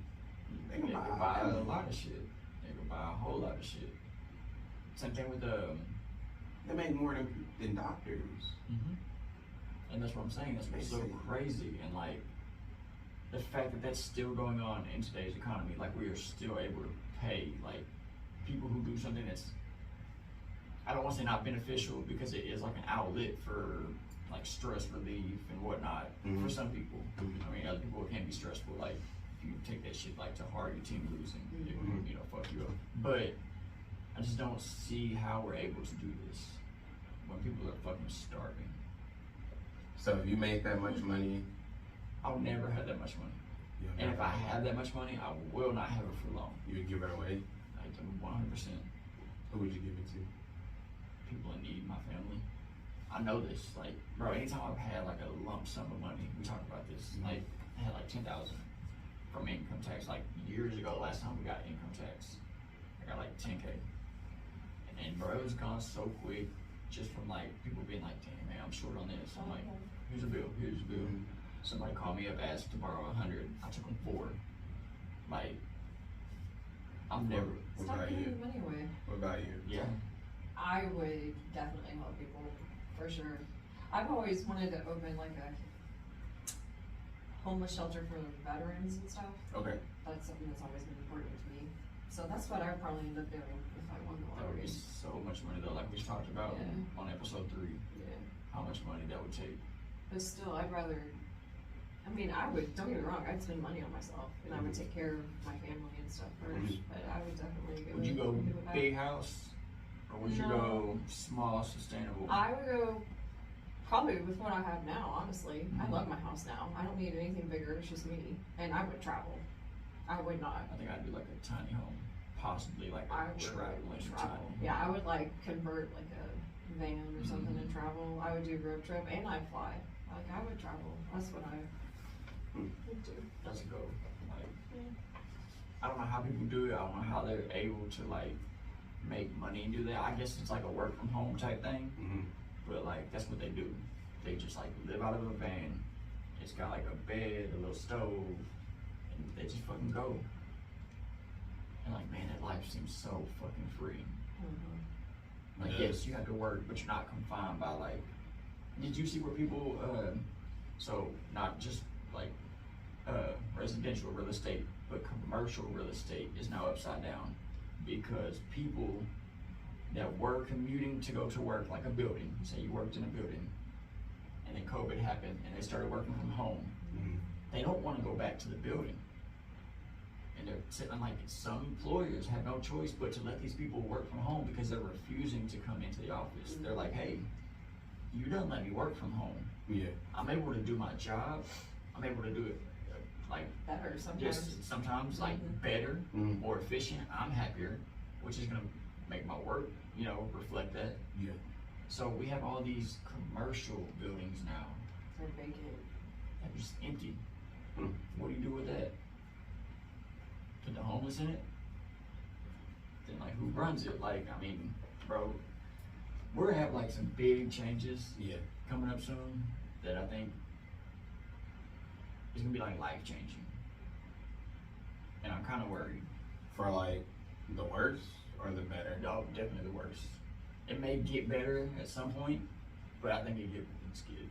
They can They buy could a buy a island. lot of shit. They could buy a whole lot of shit. Same thing with They make more than doctors. and that's what I'm saying. That's what's so Basically. crazy. And like the fact that that's still going on in today's economy, like we are still able to pay like people who do something that's, I don't want to say not beneficial because it is like an outlet for like stress relief and whatnot for Mhm. some people. Mhm. I mean, other people it can be stressful. Like if you take that shit like to heart, your team losing, it Mhm. would, fuck you up. But I just don't see how we're able to do this when people are fucking starving. So if you make that much money, I'll never have that much money. you'll And if never- I have that much money, I will not have it for long. you would give it away. Like 100%. Who would you give it to? People in need, my family. I know this. Like, bro, anytime I've had like a lump sum of money, we talked about this. Like, I had like 10,000 from income tax. Like years ago, last time we got income tax, I got like 10K. And bro, it was gone so quick, just from like people being like, "Damn man, I'm short on this." I'm like, "Here's a bill. Here's a bill." Somebody called me up, asked to borrow 100. I took them 4. Like, I'm never. What Stop about giving you? money away. What about you? Yeah. I would definitely help people, for sure. I've always wanted to open like a homeless shelter for veterans and stuff. Okay. That's something that's always been important to me. So that's what I would probably end up doing if I won the That would be lottery. so much money though, like we talked about Yeah. on episode 3, Yeah. how much money that would take. But still, I'd rather, I mean, I would, don't get me wrong, I'd spend money on myself and I would take care of my family and stuff first, but I would definitely give Would you it- go give it back. big house, or would you No. go small, sustainable? I would go probably with what I have now, honestly. I love my house now. I don't need anything bigger, it's just me. And I would travel. I would not. I think I'd do like a tiny home, possibly like I a would traveling travel. tiny. Yeah, I would like convert like a van or something and travel. I would do a road trip and I'd fly. Like I would travel. That's what I would do. That's a goal. Like, Yeah. I don't know how people do it. I don't know how they're able to like make money and do that. I guess it's like a work from home type thing, Mm-hmm. but like that's what they do. They just like live out of a van. It's got like a bed, a little stove, and they just fucking go. And like, man, that life seems so fucking free. Mhm. Like, Yeah. yes, you have to work, but you're not confined by like. Did you see where people? So not just like residential real estate, but commercial real estate is now upside down because people that were commuting to go to work, like a building. Say you worked in a building, and then COVID happened, and they started working from home. Mm-hmm. They don't want to go back to the building. And they're sitting like some employers have no choice but to let these people work from home because they're refusing to come into the office. They're like, hey, you don't let me work from home. Yeah. I'm able to do my job. I'm able to do it like Better sometimes. just sometimes like Mhm. better, Mhm. more efficient. I'm happier, which is gonna make my work, reflect that. Yeah. So we have all these commercial buildings now They're vacant. that are just empty. Hmm. What do you do with that? Put the homeless in it? Then like who runs it? Like, I mean, bro, we're gonna have like some big changes Yeah. coming up soon that I think is gonna be like life changing. And I'm kinda worried. For like the worse or the better? No, definitely the worst. It may get better at some point, but I think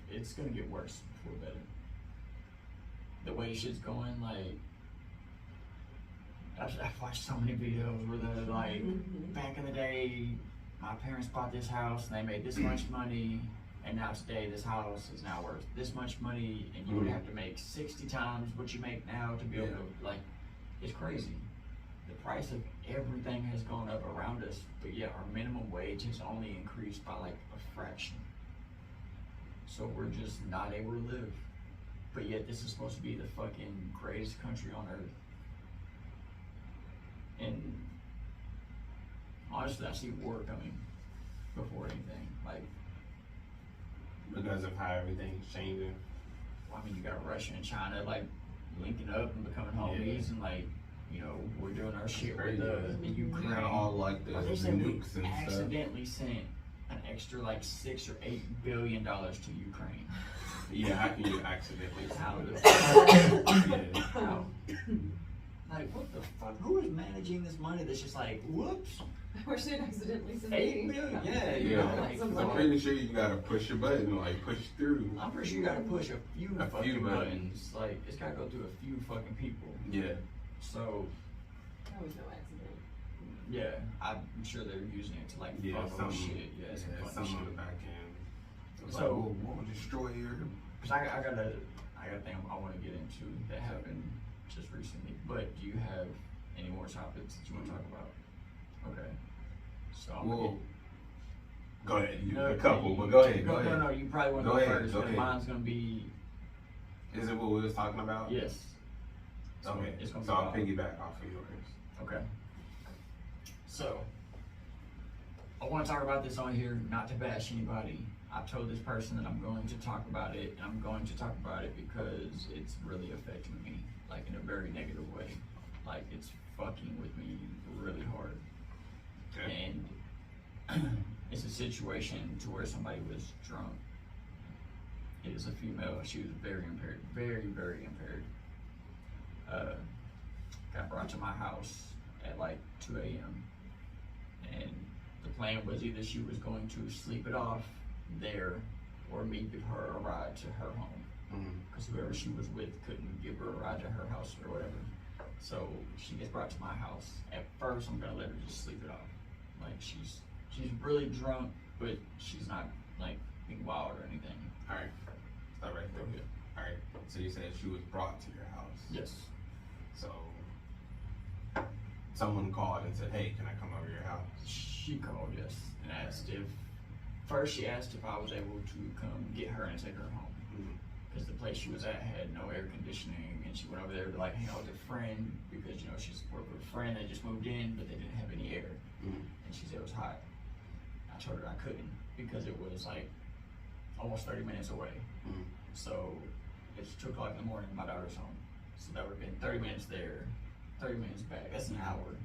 it's gonna get worse before better. The way shit's going, like I've watched so many videos where they're like, Mhm. back in the day, my parents bought this house and they made this much money, and now today this house is now worth this much money, and you would have to make 60 times what you make now to be able to, like, it's crazy. The price of everything has gone up around us, but yet our minimum wage has only increased by like a fraction. So we're just not able to live. But yet this is supposed to be the fucking greatest country on earth. And honestly, I see war coming before anything. Like, Because of how everything's changing. I mean, you got Russia and China like linking up and becoming homies, and like, we're doing our shit with the We Ukraine. got all like the But they said we nukes and stuff. accidentally sent an extra like $6 or $8 billion to Ukraine. Yeah, how can you accidentally How sell the it? fuck? Yeah. How? Like, what the fuck? Who is managing this money that's just like, whoops, I wish they'd accidentally sent 8 me. billion? Yeah, Yeah. like, I'm pretty sure you gotta push a button, like push through. I'm pretty sure you gotta push a few A fucking few buttons. buttons. Like, it's gotta go through a few fucking people. Yeah. So, That was no accident. yeah, I'm sure they're using it to like Yeah, fuck over something. shit. Yeah, some funny something on shit. the back end. It's So- like, we'll destroy your. Cause I got a thing I want to get into that happened just recently. But do you have any more topics that you want to talk about? Okay. So I'm Well, go ahead. You No, a couple, but go ahead. Go No, ahead. no, you probably want to Go go ahead, first. go But ahead. mine's gonna be Is it what we was talking about? yes. So Okay. It's gonna So I'll be piggyback off of yours. okay. So I want to talk about this on here, not to bash anybody. I've told this person that I'm going to talk about it, and I'm going to talk about it because it's really affecting me, like in a very negative way. Like it's fucking with me really hard. Okay. And it's a situation to where somebody was drunk. It is a female. She was very impaired, very, very impaired. Got brought to my house at like 2 a.m. And the plan was either she was going to sleep it off there or me give her a ride to her home. because whoever she was with couldn't give her a ride to her house or whatever. So she gets brought to my house. At first, I'm gonna let her just sleep it off. Like she's really drunk, but she's not like being wild or anything. All right, stop right there. All right, so you said she was brought to your house. Yes. So someone called and said, "Hey, can I come over to your house?" She called, yes, and asked if. First, she asked if I was able to come get her and take her home. Because the place she was at had no air conditioning, and she went over there to like hang out with a friend because she's working with a friend. They just moved in, but they didn't have any air, and she said it was hot. I told her I couldn't because it was like almost 30 minutes away. So it's 2 o'clock in the morning. My daughter's home, so that would have been 30 minutes there, 30 minutes back. That's an hour.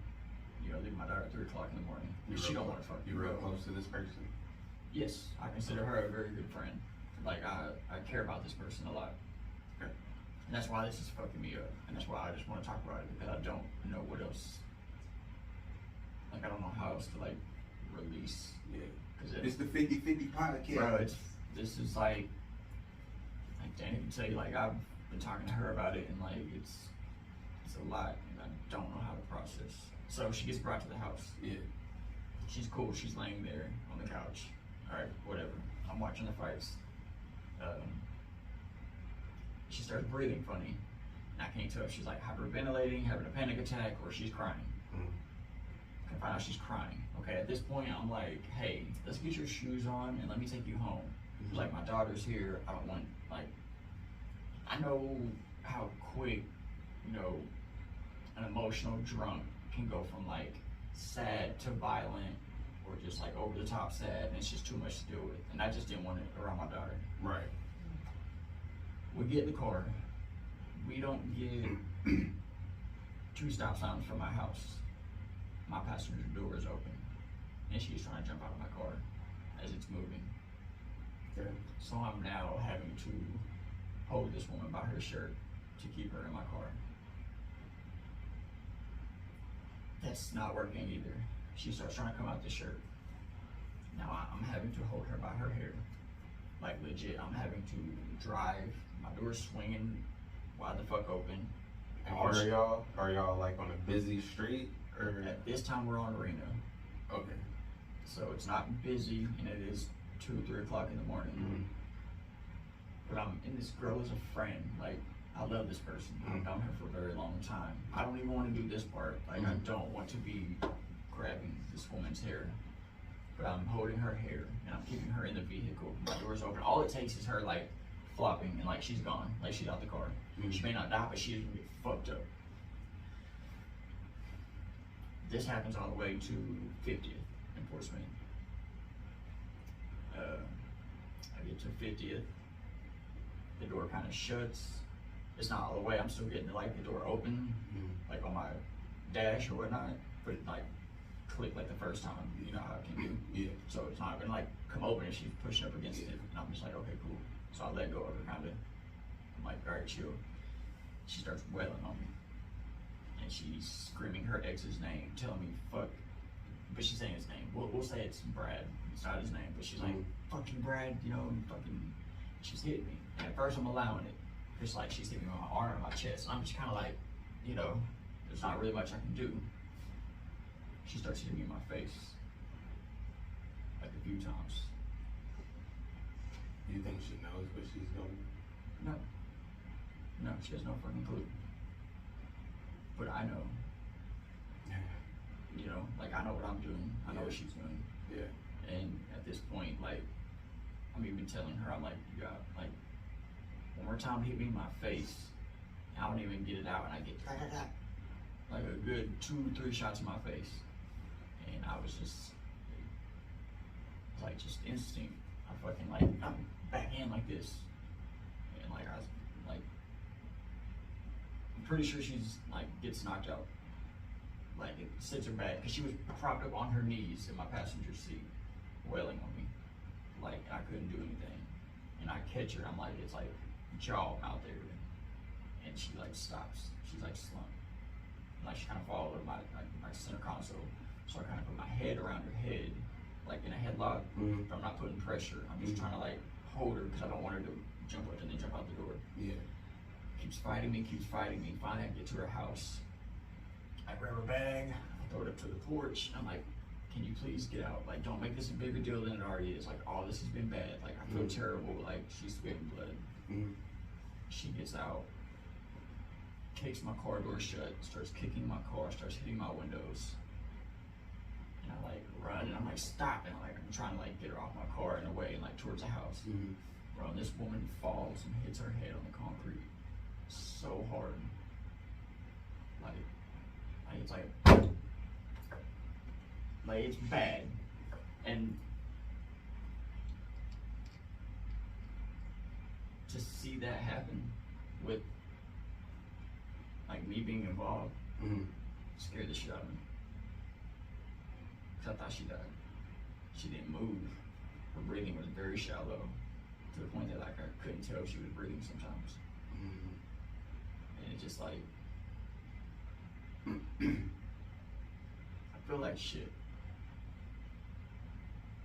Leaving my daughter at 3 o'clock in the morning. She don't want to fuck. You real close to this person? Yes, I consider her a very good friend. Like I care about this person a lot. Okay. And that's why this is fucking me up. And that's why I just want to talk about it, because I don't know what else. Like I don't know how else to like release. Yeah. Cause It's the 50-50 podcast. bro, this is like Danny can tell you, like I've been talking to her about it, and like it's a lot, and I don't know how to process. So she gets brought to the house. Yeah. She's cool. She's laying there on the couch. All right, whatever. I'm watching the fights. She starts breathing funny. And I can't tell if she's like hyperventilating, having a panic attack, or she's crying. I find out she's crying. Okay, at this point, I'm like, hey, let's get your shoes on and let me take you home. Like, my daughter's here. I don't want, like, I know how quick, an emotional drunk can go from like sad to violent, or just like over the top sad, and it's just too much to deal with. And I just didn't want it around my daughter. Right. We get in the car. We don't get 2 stop signs from my house. My passenger door is open, and she's trying to jump out of my car as it's moving. Okay. So I'm now having to hold this woman by her shirt to keep her in my car. That's not working either. She starts trying to come out the shirt. Now I'm having to hold her by her hair. Like legit, I'm having to drive. My door's swinging wide the fuck open. And are y'all like on a busy street, or? At this time we're on Arena. Okay. So it's not busy, and it is 2, 3 o'clock in the morning. But this girl is a friend. Like, I love this person. I've known her for a very long time. I don't even want to do this part. Like, I don't want to be grabbing this woman's hair. But I'm holding her hair, and I'm keeping her in the vehicle. My door's open. All it takes is her, like, flopping, and, like, she's gone. Like, she's out the car. She may not die, but she's gonna get fucked up. This happens all the way to 50th in Fort Smith. I get to 50th. The door kind of shuts. It's not all the way. I'm still getting like the door open, like on my dash or whatnot. But it like click like the first time. You know how it can do. Yeah. So it's not gonna like come open if she's pushing up against it. And I'm just like, okay, cool. So I let go of her kind of. I'm like, all right, chill. She starts wailing on me, and she's screaming her ex's name, telling me fuck. But she's saying his name. We'll say it's Brad. It's not his name, but she's like, fucking Brad, fucking. She's hitting me, and at first I'm allowing it. It's like she's hitting me on my arm and my chest. And I'm just kind of like, there's not really much I can do. She starts hitting me in my face, like a few times. Do you think she knows what she's doing? No, she has no fucking clue. But I know. Like I know what I'm doing. I know what she's doing. Yeah. And at this point, like, I'm even telling her, I'm like, you got, like, one more time hit me in my face, I don't even get it out, and I get like a good 2, 3 shots in my face. And I was just, like, just instinct. I fucking, like, I'm back in like this. And, like, I was, like, I'm pretty sure she's, like, gets knocked out. Like, it sits her back, because she was propped up on her knees in my passenger seat, wailing on me. Like, I couldn't do anything. And I catch her, I'm like, it's like jaw out there. And she like stops. She's like slumped. Like she kind of falls over my center console. So I kind of put my head around her head, like in a headlock. But I'm not putting pressure. I'm just trying to like hold her because I don't want her to jump up and then jump out the door. Yeah. Keeps fighting me. Finally, I get to her house. I grab her bag, I throw it up to the porch. I'm like, can you please get out? Like, don't make this a bigger deal than it already is. Like, all this has been bad. Like, I feel terrible. Like, she's spitting blood. She gets out, kicks my car door shut, starts kicking my car, starts hitting my windows. And I like run and I'm like, stop. And I'm trying to like get her off my car in a way and like towards the house. Bro, this woman falls and hits her head on the concrete so hard. It's like it's bad. And to see that happen with like me being involved scared the shit out of me. Cause I thought she died. She didn't move. Her breathing was very shallow to the point that like I couldn't tell if she was breathing sometimes. And it just like I feel like shit.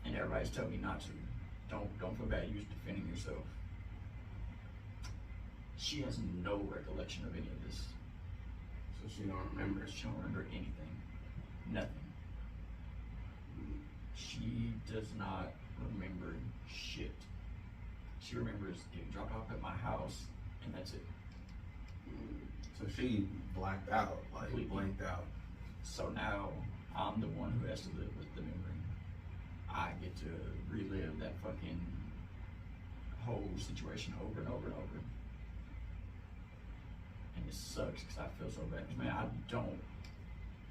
And everybody's telling me not to. Don't feel bad, you're just defending yourself. She has no recollection of any of this. So she don't remember. She don't remember anything. Nothing. She does not remember shit. She remembers getting dropped off at my house, and that's it. So she blacked out, like Completely. blanked out. So now I'm the one who has to live with the memory. I get to relive that fucking whole situation over and over and over. And it sucks because I feel so bad. 'Cause, man,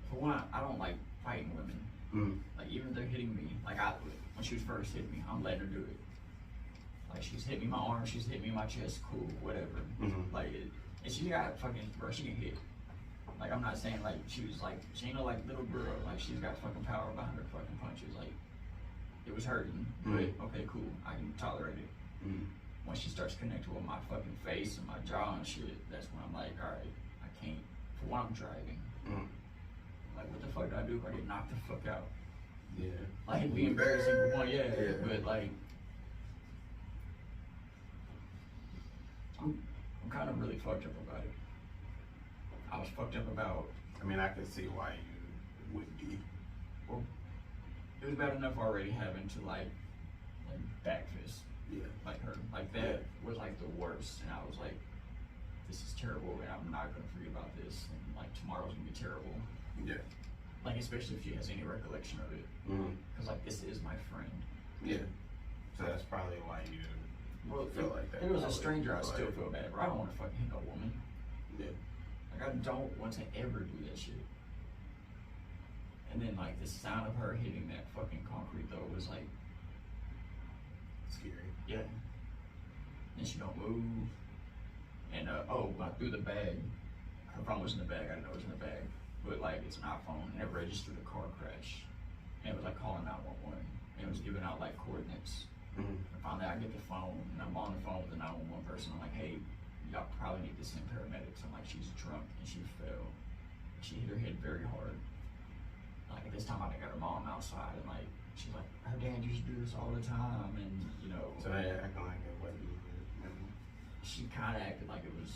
for one, I don't like fighting women. Like, even if they're hitting me, like when she was first hitting me, I'm letting her do it. Like, she's hit me in my arm, she's hit me in my chest, cool, whatever. Like, and she got fucking, bro, she can hit. Like, I'm not saying like she ain't no like little girl. Like, she's got fucking power behind her fucking punches. Like, it was hurting, but okay, cool, I can tolerate it. When she starts connecting with my fucking face and my jaw and shit, that's when I'm like, alright, I can't. For one, I'm driving. Like, what the fuck do I do if I get knocked the fuck out? Yeah. Like, it'd be embarrassing for one, yeah. But like, I'm kind of really fucked up about it. I was fucked up about. I mean, I can see why you would be. Well, it was bad enough already having to like back fist. Yeah. Like her. Like that was like the worst. And I was like, this is terrible and I'm not gonna forget about this. And like tomorrow's gonna be terrible. Yeah. Like, especially if she has any recollection of it. Cause like, this is my friend. Yeah. So that's probably why you feel like that. If it was a probably. stranger, I'd still Like, feel bad. But I don't wanna fucking hit a woman. Yeah. Like, I don't want to ever do that shit. And then like the sound of her hitting that fucking concrete though was like, Scary. yeah. And she don't move. And I threw the bag. Her phone was in the bag. I didn't know it was in the bag. But like, it's an iPhone and it registered a car crash. And it was like calling 911. And it was giving out like coordinates. And finally I get the phone and I'm on the phone with the 911 person. I'm like, hey, y'all probably need to send paramedics. I'm like, she's drunk and she fell. She hit her head very hard. Like, at this time I got her mom outside and like, she's like, her dad used to do this all the time, and you know. So they acting like it wasn't good. She kind of acted like it was.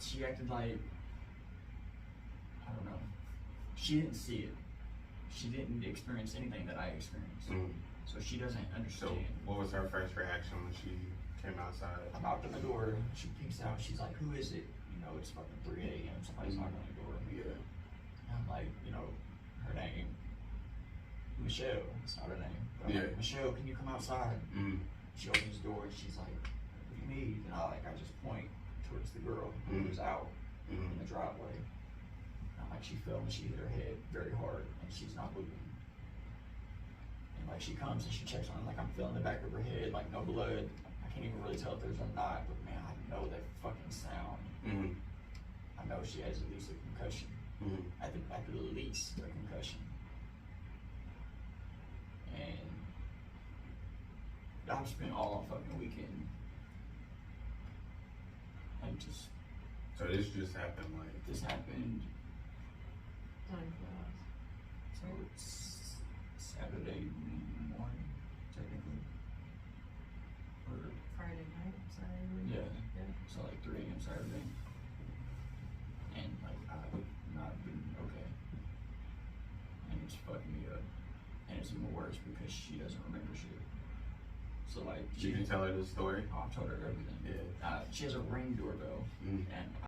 She acted like, I don't know. She didn't see it. She didn't experience anything that I experienced. So she doesn't So understand. what was her first reaction when she came outside? I knocked on the door. She peeks out. She's like, "Who is it?" You know, it's fucking 3 a.m. Somebody's knocking on the door. Yeah. And I'm like, you know, her name, Michelle. It's not her name. But I'm Yeah. like, Michelle, can you come outside? She opens the door and she's like, "What do you need?" And I just point towards the girl who was out in the driveway. And I'm like, she fell and she hit her head very hard and she's not moving. And like, she comes and she checks on her, like, I'm feeling the back of her head, like no blood. I can't even really tell if there's a knot, but man, I know that fucking sound. I know she has at least a concussion. At the least a concussion. And I've spent all fucking weekend like just. So this just happened This happened. Time for So it's Saturday morning, technically. Or, Friday night, Saturday. yeah, Yeah. so like 3 a.m. Saturday. And like, I've not been okay. And it's fucking me up. And it's even worse because she doesn't remember shit. So like, Did you tell her the story? I've told her everything. Yeah. She has a Ring doorbell, Mm. and